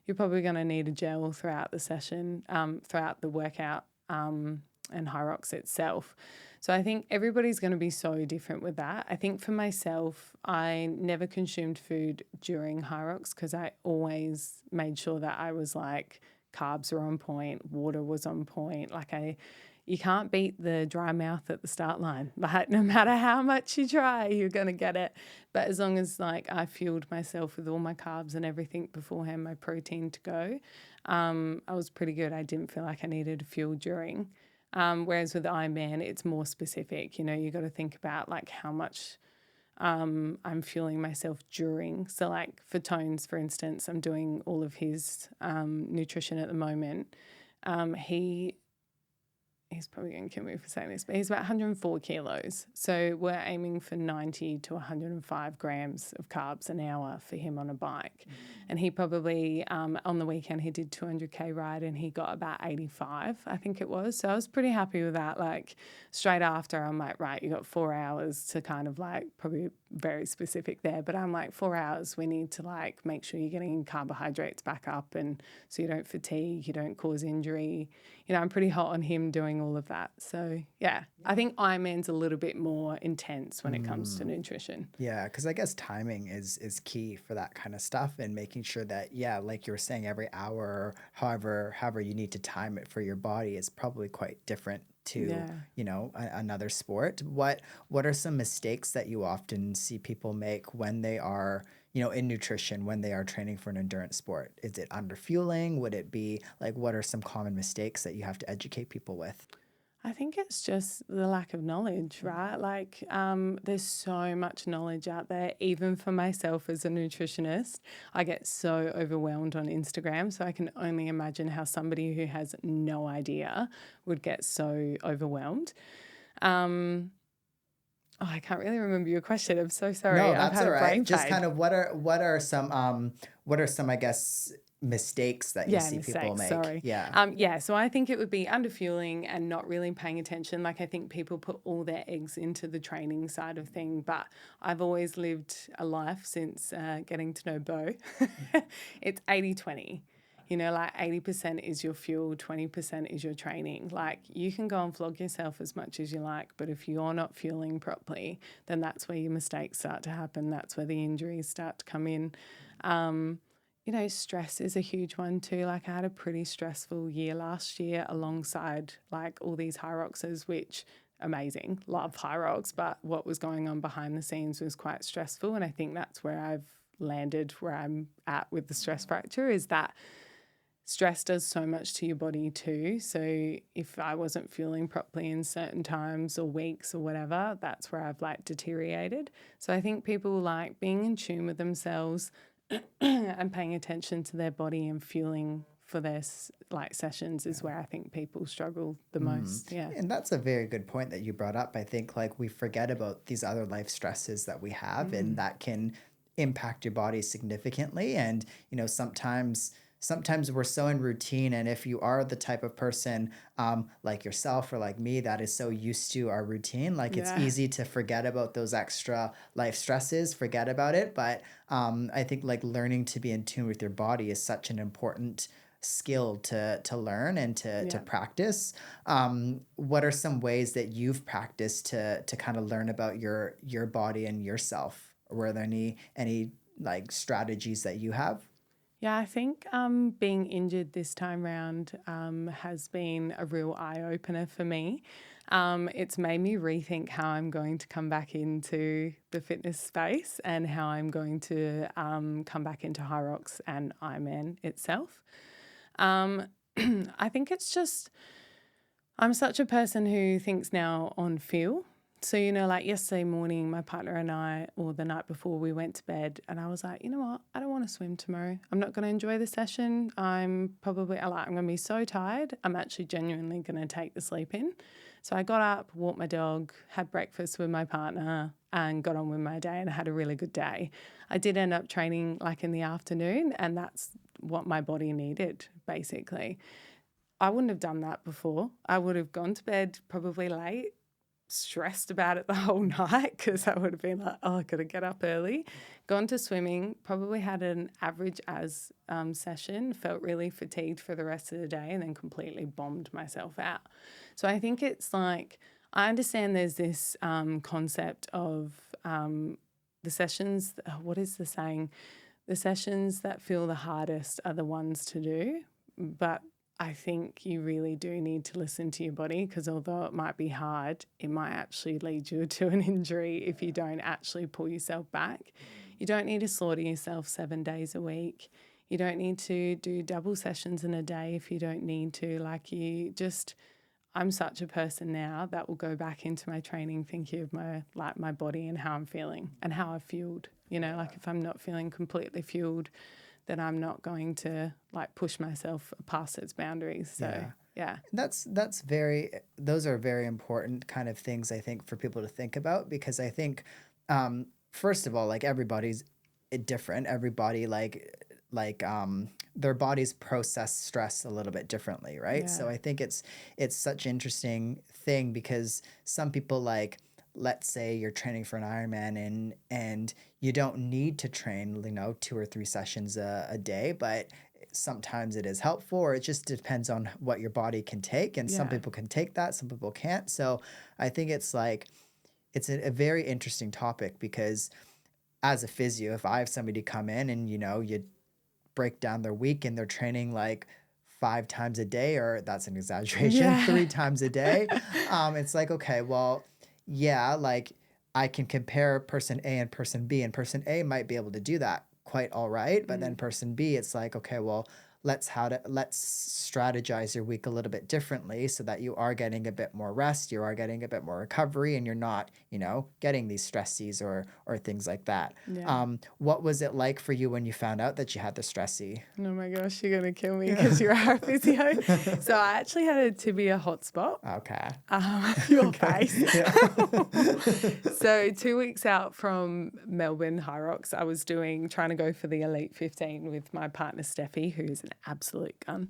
you're probably going to need a gel throughout the session, throughout the workout and Hyrox itself. So I think everybody's going to be so different with that. I think for myself, I never consumed food during Hyrox because I always made sure that I was like carbs were on point, water was on point. Like you can't beat the dry mouth at the start line. Like no matter how much you try, you're going to get it. But as long as like I fueled myself with all my carbs and everything beforehand, my protein to go, I was pretty good. I didn't feel like I needed fuel during. Whereas with Ironman, it's more specific. You got to think about like how much I'm fueling myself during. So like for Tones, for instance, I'm doing all of his nutrition at the moment. he's probably going to kill me for saying this, but he's about 104 kilos. So we're aiming for 90 to 105 grams of carbs an hour for him on a bike. And he probably, on the weekend, he did 200K ride and he got about 85, I think it was. So I was pretty happy with that. Like straight after, I'm like, right, you got 4 hours to kind of like, probably very specific there, but I'm like 4 hours, we need to like make sure you're getting carbohydrates back up and so you don't fatigue, you don't cause injury. You know, I'm pretty hot on him doing all of that. So yeah, I think Ironman's a little bit more intense when it comes to nutrition. Yeah, because I guess timing is key for that kind of stuff, and making sure that, yeah, like you were saying, every hour or however you need to time it for your body is probably quite different to Yeah. you know, another sport. What are some mistakes that you often see people make when they are, you know, in nutrition, when they are training for an endurance sport? Is it underfueling? Would it be like, what are some common mistakes that you have to educate people with? I think it's just the lack of knowledge, right? Like, there's so much knowledge out there, even for myself as a nutritionist. I get so overwhelmed on Instagram, so I can only imagine how somebody who has no idea would get so overwhelmed. I can't really remember your question. I'm so sorry. No, I've that's had all a right. brain Just fade. kind of what are some, I guess, mistakes that you Yeah, see people mistakes, make? sorry. Yeah. So I think it would be underfueling and not really paying attention. Like I think people put all their eggs into the training side of thing, but I've always lived a life since getting to know Bo. It's 80-20. You know, like 80% is your fuel, 20% is your training. Like you can go and flog yourself as much as you like, but if you're not fueling properly, then that's where your mistakes start to happen. That's where the injuries start to come in. You know, stress is a huge one too. Like I had a pretty stressful year last year alongside like all these Hyroxes, which amazing, love Hyrox, but what was going on behind the scenes was quite stressful. And I think that's where I've landed where I'm at with the stress fracture, is that stress does so much to your body too. So if I wasn't fueling properly in certain times or weeks or whatever, that's where I've like deteriorated. So I think people like being in tune with themselves and paying attention to their body and fueling for their like sessions is where I think people struggle the most. Yeah. And that's a very good point that you brought up. I think like we forget about these other life stresses that we have, and that can impact your body significantly. And, you know, sometimes we're so in routine, and if you are the type of person like yourself or like me that is so used to our routine, like it's Yeah. easy to forget about those extra life stresses, forget about it. But I think like learning to be in tune with your body is such an important skill to learn and to practice. What are some ways that you've practiced to kind of learn about your body and yourself? Were there any like strategies that you have? Yeah, I think being injured this time round has been a real eye opener for me. It's made me rethink how I'm going to come back into the fitness space and how I'm going to come back into Hyrox and Ironman itself. I think it's just, I'm such a person who thinks now on feel. So, you know, like yesterday morning, my partner and I, or the night before, we went to bed and I was like, you know what? I don't want to swim tomorrow. I'm not going to enjoy the session. I'm going to be so tired. I'm actually genuinely going to take the sleep in. So I got up, walked my dog, had breakfast with my partner and got on with my day, and I had a really good day. I did end up training like in the afternoon, and that's what my body needed, basically. I wouldn't have done that before. I would have gone to bed probably late, stressed about it the whole night because I would have been like, oh, I got to get up early. Gone to swimming, probably had an average as session, felt really fatigued for the rest of the day, and then completely bombed myself out. So I think it's like, I understand there's this concept of the sessions, what is the saying? The sessions that feel the hardest are the ones to do, but I think you really do need to listen to your body, because although it might be hard, it might actually lead you to an injury if you don't actually pull yourself back. You don't need to slaughter yourself 7 days a week. You don't need to do double sessions in a day if you don't need to. I'm such a person now that will go back into my training thinking of my body and how I'm feeling and how I've fueled. You know, like if I'm not feeling completely fueled, then I'm not going to like push myself past its boundaries. So Yeah. Those are very important kind of things, I think, for people to think about, because I think, first of all, like, everybody's different. Everybody, their bodies process stress a little bit differently, right? Yeah. So I think it's such an interesting thing, because some people, like, let's say you're training for an Ironman and you don't need to train, 2 or 3 sessions a day, but sometimes it is helpful, or it just depends on what your body can take. And some Yeah. people can take that, some people can't. So I think it's like, it's a very interesting topic, because as a physio, if I have somebody come in and, you break down their week and they're training like 5 times a day, or that's an exaggeration, Yeah. 3 times a day, it's like, okay, well, yeah, like, I can compare person A and person B, and person A might be able to do that quite all right, but then person B, it's like, okay, well, let's strategize your week a little bit differently, so that you are getting a bit more rest, you are getting a bit more recovery, and you're not, getting these stresses or things like that. Yeah. What was it like for you when you found out that you had the stressy? Oh my gosh, you're going to kill me because you're a physio. So I actually had a tibia hotspot. Okay. Your face. Yeah. So 2 weeks out from Melbourne Hyrox, I was trying to go for the Elite 15 with my partner Steffi, who's an absolute gun.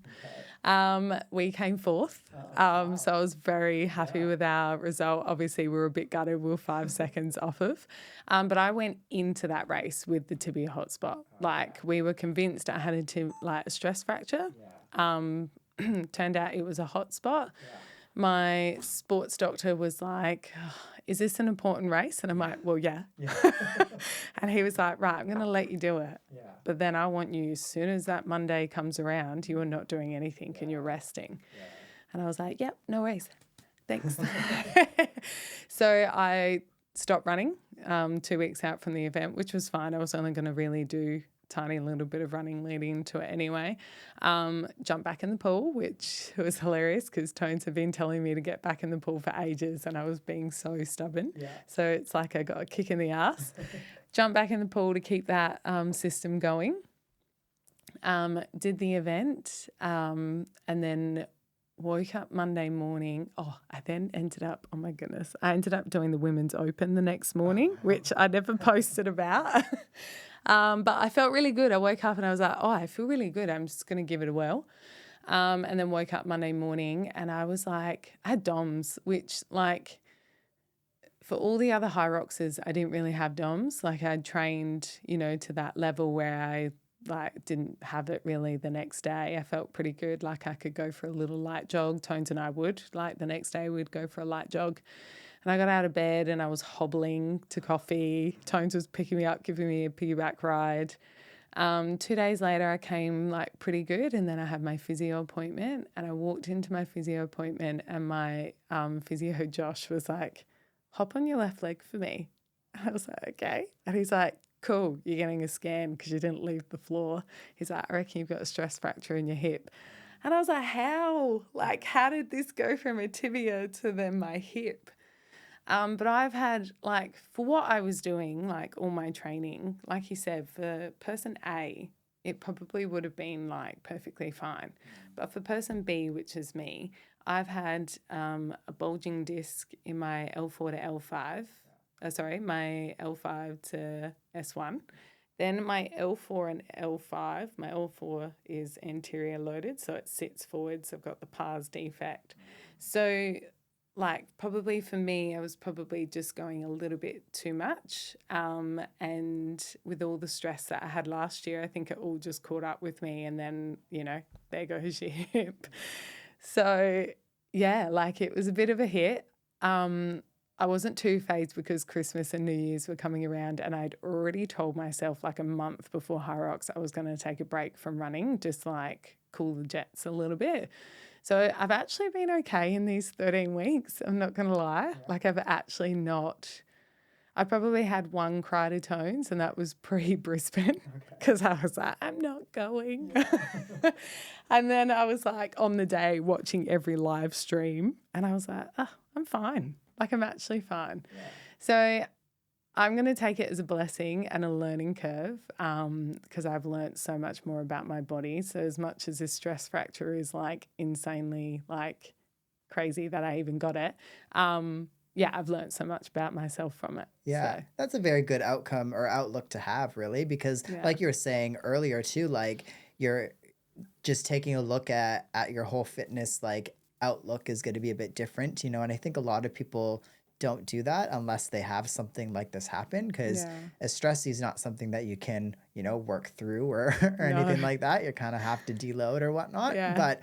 We came fourth. So I was very happy with our result. Obviously, we were a bit gutted. We were 5 seconds off of. But I went into that race with the tibia hotspot. Like, we were convinced I had a stress fracture. Turned out it was a hotspot. My sports doctor was like, is this an important race? And I'm like, well, yeah. And he was like, right, I'm going to let you do it. Yeah. But then I want you, as soon as that Monday comes around, you are not doing anything and you're resting. Yeah. And I was like, yep, no worries. Thanks. So I stopped running 2 weeks out from the event, which was fine. I was only going to really do tiny little bit of running leading into it anyway. Jumped back in the pool, which was hilarious because Tones had been telling me to get back in the pool for ages and I was being so stubborn. Yeah. So it's like I got a kick in the ass. Jumped back in the pool to keep that system going. Did the event and then woke up Monday morning. I ended up doing the Women's Open the next morning, which I never posted about. But I felt really good. I woke up and I was like, I feel really good. I'm just going to give it a whirl. And then woke up Monday morning and I was like, I had DOMS, which, like, for all the other Hyroxes, I didn't really have DOMS. Like, I'd trained, to that level where I didn't have it really the next day. I felt pretty good. Like, I could go for a little light jog. Tones and I would. Like, the next day we'd go for a light jog. And I got out of bed and I was hobbling to coffee. Tones was picking me up, giving me a piggyback ride. 2 days later, I came pretty good. And then I had my physio appointment and I walked into my physio appointment and my physio Josh was like, hop on your left leg for me. And I was like, okay. And he's like, cool, you're getting a scan because you didn't leave the floor. He's like, I reckon you've got a stress fracture in your hip. And I was like, how? How did this go from a tibia to then my hip? But I've had, for what I was doing, all my training, like you said, for person A, it probably would have been, perfectly fine. But for person B, which is me, I've had a bulging disc in my L4 to L5. My L5 to S1. Then my L4 and L5, my L4 is anterior loaded, so it sits forwards. I've got the pars defect. So, probably for me, I was probably just going a little bit too much. And with all the stress that I had last year, I think it all just caught up with me. And then, there goes your hip. So, yeah, it was a bit of a hit. I wasn't too phased because Christmas and New Year's were coming around and I'd already told myself a month before Hyrox I was going to take a break from running, just cool the jets a little bit. So I've actually been okay in these 13 weeks. I'm not going to lie. I've actually not. I probably had one cry to Tones and that was pre-Brisbane because I was like, I'm not going. Yeah. And then I was on the day watching every live stream and I was like, I'm fine. I'm actually fine. Yeah. So I'm going to take it as a blessing and a learning curve because I've learnt so much more about my body. So as much as this stress fracture is like insanely like crazy that I even got it, yeah, I've learnt so much about myself from it. Yeah, So, that's a very good outcome or outlook to have, really, because yeah. like you were saying earlier too, like you're just taking a look at your whole fitness like outlook is going to be a bit different, you know, and I think a lot of people don't do that unless they have something like this happen because Yeah. stress is not something that you can, you know, work through or or No. anything like that. You kind of have to deload or whatnot. Yeah. But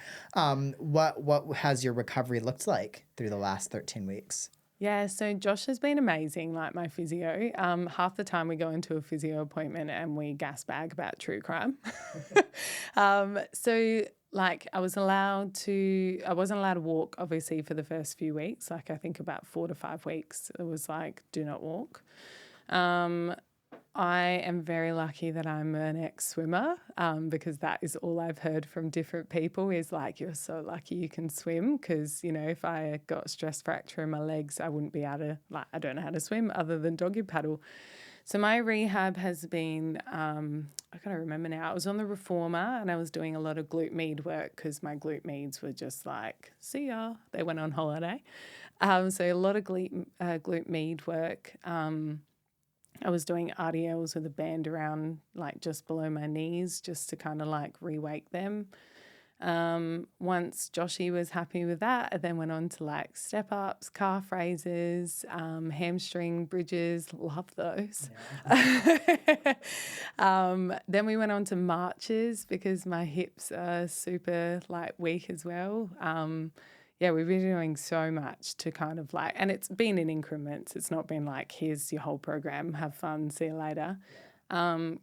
what has your recovery looked like through the last 13 weeks? Yeah, so Josh has been amazing, like my physio. Half the time we go into a physio appointment and we gas bag about true crime. So like I wasn't allowed to walk obviously for the first few weeks. Like I think about 4 to 5 weeks, it was like, do not walk. I am very lucky that I'm an ex-swimmer because that is all I've heard from different people is like, you're so lucky you can swim because, you know, if I got a stress fracture in my legs, I wouldn't be able to, like, I don't know how to swim other than doggy paddle. So my rehab has been, I can't remember now, I was on the reformer and I was doing a lot of glute med work because my glute meds were just like, see ya, they went on holiday. So a lot of glute med work. I was doing RDLs with a band around like just below my knees just to kind of like re-wake them. Once Joshy was happy with that, I then went on to like step ups, calf raises, hamstring bridges, love those. Yeah. Then we went on to marches because my hips are super like weak as well. Yeah, we've been doing so much to kind of like, and it's been in increments. It's not been like, here's your whole program, have fun, see you later.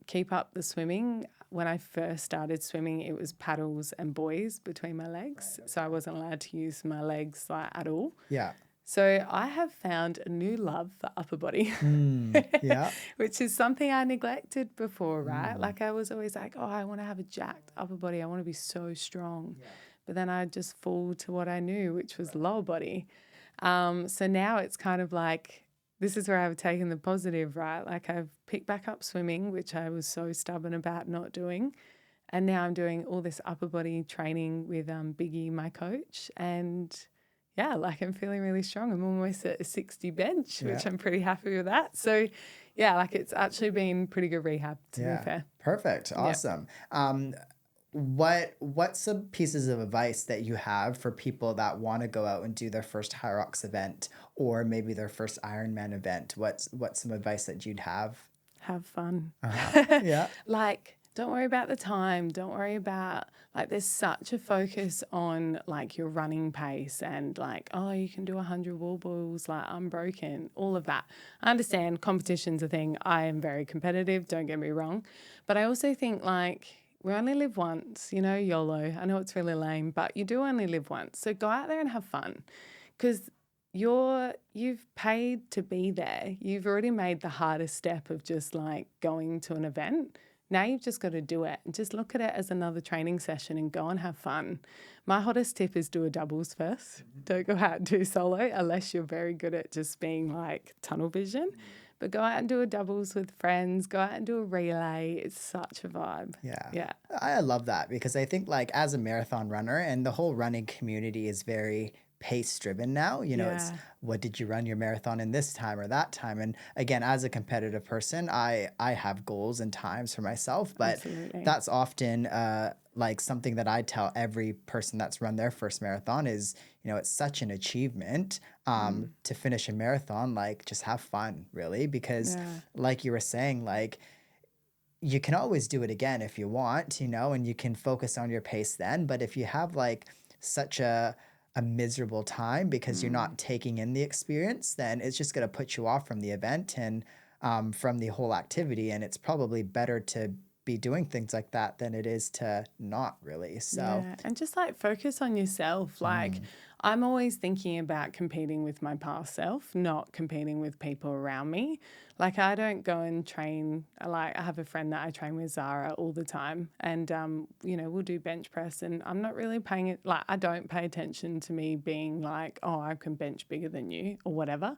Keep up the swimming. When I first started swimming, it was paddles and buoys between my legs. So I wasn't allowed to use my legs like at all. Yeah. So I have found a new love for upper body, Yeah. which is something I neglected before, right? Like I was always like, oh, I want to have a jacked upper body. I want to be so strong. Yeah. But then I'd just fall to what I knew, which was lower body. So now it's kind of like, this is where I've taken the positive, right? Like I've picked back up swimming, which I was so stubborn about not doing. And now I'm doing all this upper body training with Biggie, my coach. And yeah, like I'm feeling really strong. I'm almost at a 60 bench, which I'm pretty happy with that. So yeah, like it's actually been pretty good rehab, to be fair. Perfect. Awesome. What's some pieces of advice that you have for people that want to go out and do their first Hyrox event or maybe their first IronMan event? What's some advice that you'd have? Have fun. Yeah. Like, don't worry about the time. Don't worry about, like, there's such a focus on, like, your running pace and, like, oh, you can do 100 wall balls, like, unbroken, all of that. I understand competition's a thing. I am very competitive, don't get me wrong. But I also think, like, we only live once, you know, YOLO. I know it's really lame, but you do only live once. So go out there and have fun because you've paid to be there. You've already made the hardest step of just like going to an event. Now you've just got to do it and just look at it as another training session and go and have fun. My hottest tip is do a doubles first. Don't go out and do solo unless you're very good at just being like tunnel vision. But go out and do a doubles with friends. Go out and do a relay. It's such a vibe. Yeah. I love that because I think like as a marathon runner and the whole running community is very pace driven now. You know, it's what did you run your marathon in this time or that time? And again, as a competitive person, I have goals and times for myself, but that's often like something that I tell every person that's run their first marathon is, you know, it's such an achievement to finish a marathon, like just have fun really, because like you were saying, like you can always do it again if you want, you know, and you can focus on your pace then. But if you have like such a miserable time because you're not taking in the experience, then it's just going to put you off from the event and from the whole activity. And it's probably better to be doing things like that than it is to not really. So and just like focus on yourself. Like I'm always thinking about competing with my past self, not competing with people around me. Like I don't go and train, like I have a friend that I train with, Zara, all the time. And, you know, we'll do bench press and I'm not really paying it, like I don't pay attention to me being like, oh, I can bench bigger than you or whatever.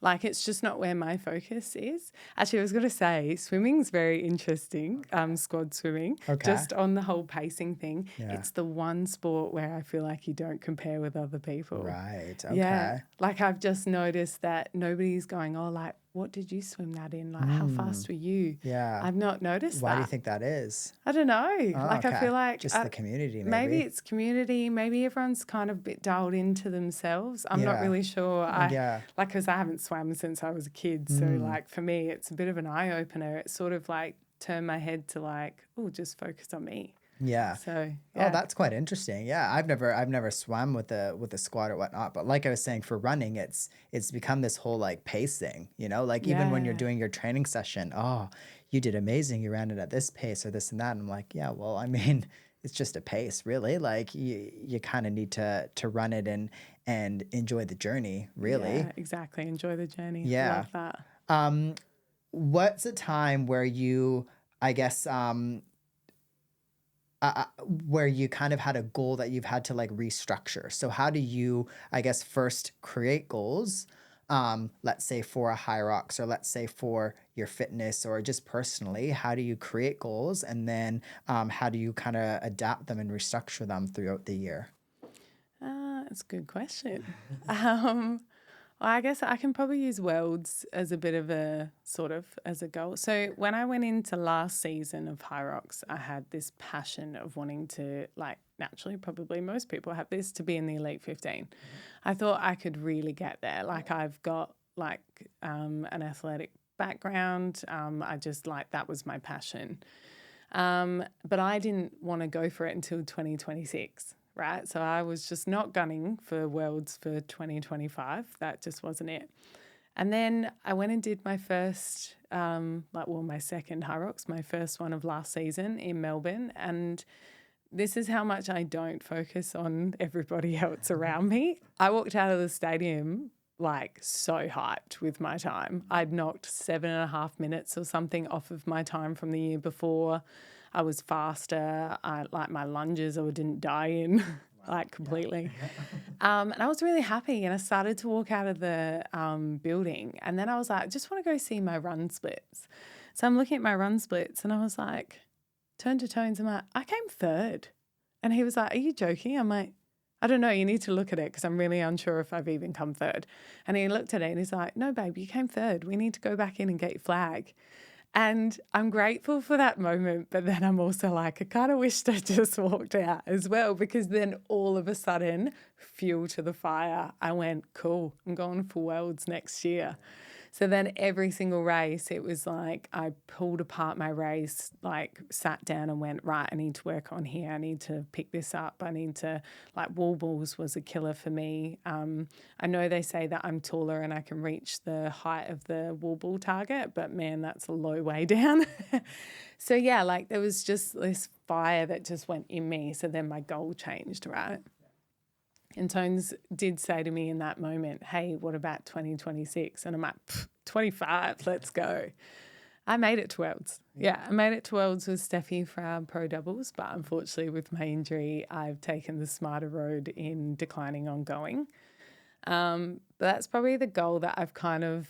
Like, it's just not where my focus is. Actually, I was going to say swimming's very interesting, squad swimming, just on the whole pacing thing. Yeah. It's the one sport where I feel like you don't compare with other people. Right. Okay. Yeah. Like, I've just noticed that nobody's going, oh, like, what did you swim that in? Like, how fast were you? Yeah. I've not noticed that. Why do you think that is? I don't know. Oh, like, I feel like just the community, maybe it's community. Maybe everyone's kind of a bit dialed into themselves. I'm not really sure. Because I haven't swam since I was a kid. So, like, for me, it's a bit of an eye opener. It's sort of like turned my head to like, oh, just focus on me. Yeah. So Oh, that's quite interesting. Yeah, I've never swum with a squad or whatnot. But like I was saying, for running, it's become this whole like pacing. You know, like even when you're doing your training session, oh, you did amazing. You ran it at this pace or this and that. And I'm like, yeah, well, I mean, it's just a pace, really. Like you kind of need to run it and enjoy the journey, really. Yeah, exactly. Enjoy the journey. Yeah. Love that. What's a time where you, I guess, where you kind of had a goal that you've had to like restructure? So how do you, I guess, first create goals, let's say for a Hyrox, or let's say for your fitness, or just personally, how do you create goals, and then how do you kind of adapt them and restructure them throughout the year? That's a good question. Well, I guess I can probably use Worlds as a bit of a sort of as a goal. So when I went into last season of Hyrox, I had this passion of wanting to, like, naturally, probably most people have this, to be in the Elite 15. I thought I could really get there. Like, I've got like an athletic background. I just like, that was my passion. But I didn't want to go for it until 2026. Right. So I was just not gunning for Worlds for 2025. That just wasn't it. And then I went and did my first, my second Hyrox, my first one of last season in Melbourne. And this is how much I don't focus on everybody else around me. I walked out of the stadium like so hyped with my time. I'd knocked 7.5 minutes or something off of my time from the year before. I was faster. Like my lunges, I didn't die in like completely. And I was really happy, and I started to walk out of the building, and then I was like, I just want to go see my run splits. So I'm looking at my run splits, and I was like, turned to Tones, I'm like, I came third. And he was like, are you joking? I'm like, I don't know, you need to look at it because I'm really unsure if I've even come third. And he looked at it and he's like, no, babe, you came third. We need to go back in and get your flag. And I'm grateful for that moment, but then I'm also like, I kind of wished I just walked out as well, because then all of a sudden, fuel to the fire, I went, cool, I'm going for Worlds next year. So then every single race, it was like I pulled apart my race, like sat down and went, right, I need to work on here. I need to pick this up. I need to, like, wall balls was a killer for me. I know they say that I'm taller and I can reach the height of the wall ball target, but man, that's a low way down. So yeah, like there was just this fire that just went in me. So then my goal changed, right? And Tones did say to me in that moment, hey, what about 2026? And I'm like, 25, let's go. I made it to Worlds. Yeah, I made it to Worlds with Steffi for our pro doubles, but unfortunately with my injury, I've taken the smarter road in declining on going. But that's probably the goal that I've kind of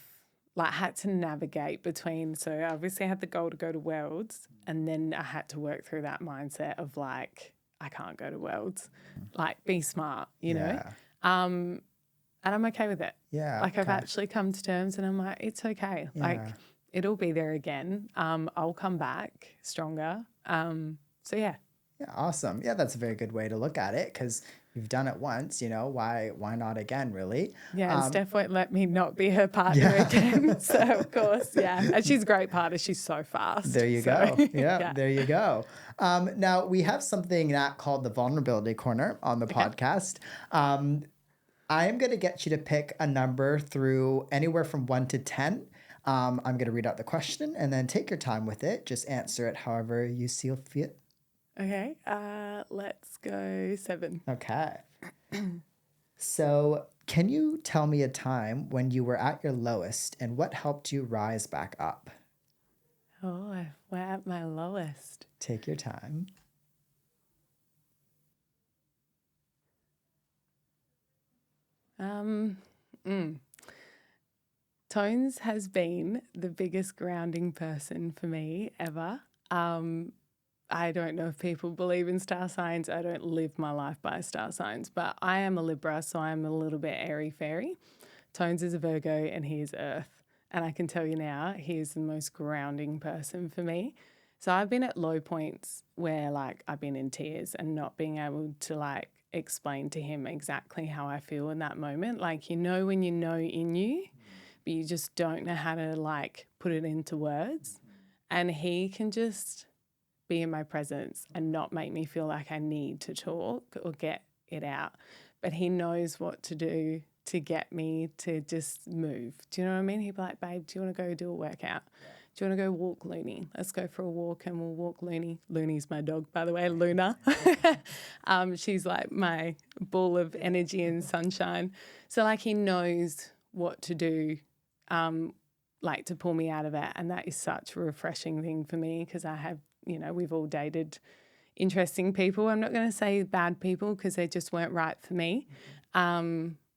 like had to navigate between. So I obviously had the goal to go to Worlds, and then I had to work through that mindset of like, I can't go to Worlds. Like, be smart, you know? And I'm okay with it. Yeah. Like, I've actually come to terms and I'm like, it's okay. Yeah. Like, it'll be there again. I'll come back stronger. So, yeah. Yeah, awesome. Yeah, that's a very good way to look at it, because you've done it once, you know, why not again, really? Yeah, and Steph won't let me not be her partner again. So, of course, yeah. And she's a great partner. She's so fast. There you go. Yeah, there you go. Now, we have something that called the Vulnerability Corner on the podcast. I am going to get you to pick a number through anywhere from 1 to 10. I'm going to read out the question and then take your time with it. Just answer it however you see fit. Okay, let's go 7. Okay. So, can you tell me a time when you were at your lowest and what helped you rise back up? Oh, we're at my lowest. Take your time. Tones has been the biggest grounding person for me ever. I don't know if people believe in star signs. I don't live my life by star signs, but I am a Libra, so I'm a little bit airy-fairy. Tones is a Virgo and he is Earth. And I can tell you now, he is the most grounding person for me. So I've been at low points where like I've been in tears and not being able to like explain to him exactly how I feel in that moment. Like, you know, when you know in you, but you just don't know how to like put it into words. And he can just be in my presence and not make me feel like I need to talk or get it out. But he knows what to do to get me to just move. Do you know what I mean? He'd be like, babe, do you want to go do a workout? Do you want to go walk Looney? Let's go for a walk and we'll walk Looney. Looney's my dog, by the way, Luna. She's like my ball of energy and sunshine. So like he knows what to do, like to pull me out of it. And that is such a refreshing thing for me because I have, you know, we've all dated interesting people. I'm not going to say bad people because they just weren't right for me,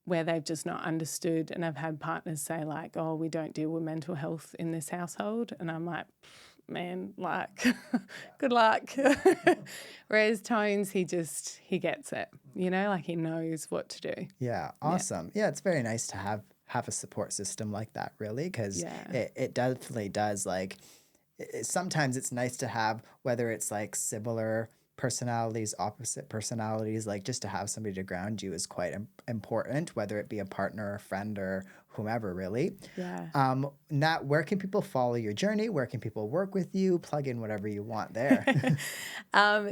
where they've just not understood. And I've had partners say like, oh, we don't deal with mental health in this household. And I'm like, man, like, good luck. Whereas Tones, he gets it, you know, like he knows what to do. Yeah, awesome. Yeah, it's very nice to have a support system like that, really, because it definitely does, like, sometimes it's nice to have, whether it's like similar personalities, opposite personalities, like just to have somebody to ground you is quite important, whether it be a partner, a friend, or whomever, really. Yeah. Nat, where can people follow your journey? Where can people work with you? Plug in whatever you want there.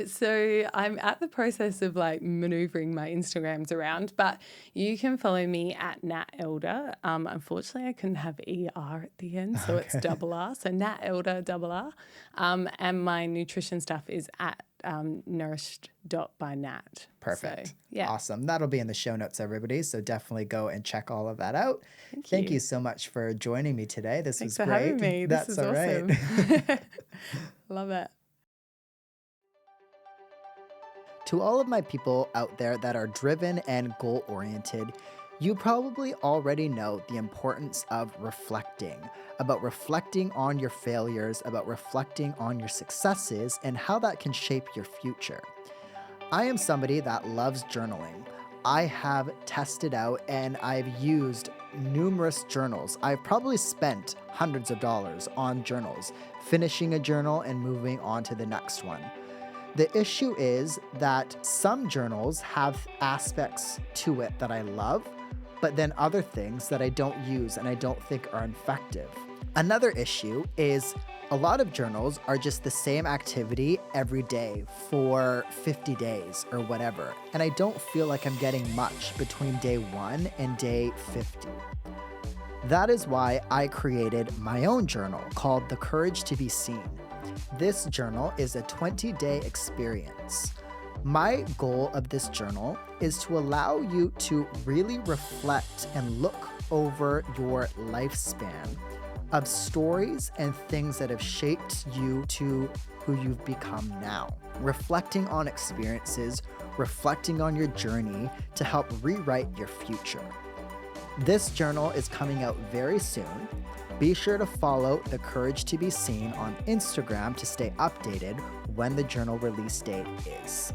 So I'm at the process of like maneuvering my Instagrams around, but you can follow me at Nat Elder. Unfortunately, I couldn't have ER at the end, so it's double R. So Nat Elder, double R. And my nutrition stuff is at nourished.by.nat. Perfect. So, yeah. Awesome. That'll be in the show notes, everybody. So definitely go and check all of that out. Thank you so much for joining me today. This Thanks was for great. having me. That's this is all awesome. right. Love it. To all of my people out there that are driven and goal-oriented, you probably already know the importance of reflecting, about reflecting on your failures, about reflecting on your successes, and how that can shape your future. I am somebody that loves journaling. I have tested out and I've used numerous journals. I've probably spent hundreds of dollars on journals, finishing a journal and moving on to the next one. The issue is that some journals have aspects to it that I love, but then other things that I don't use and I don't think are effective. Another issue is a lot of journals are just the same activity every day for 50 days or whatever, and I don't feel like I'm getting much between day 1 and day 50. That is why I created my own journal called The Courage to Be Seen. This journal is a 20-day experience. My goal of this journal is to allow you to really reflect and look over your lifespan of stories and things that have shaped you to who you've become now. Reflecting on experiences, reflecting on your journey to help rewrite your future. This journal is coming out very soon. Be sure to follow The Courage to Be Seen on Instagram to stay updated when the journal release date is.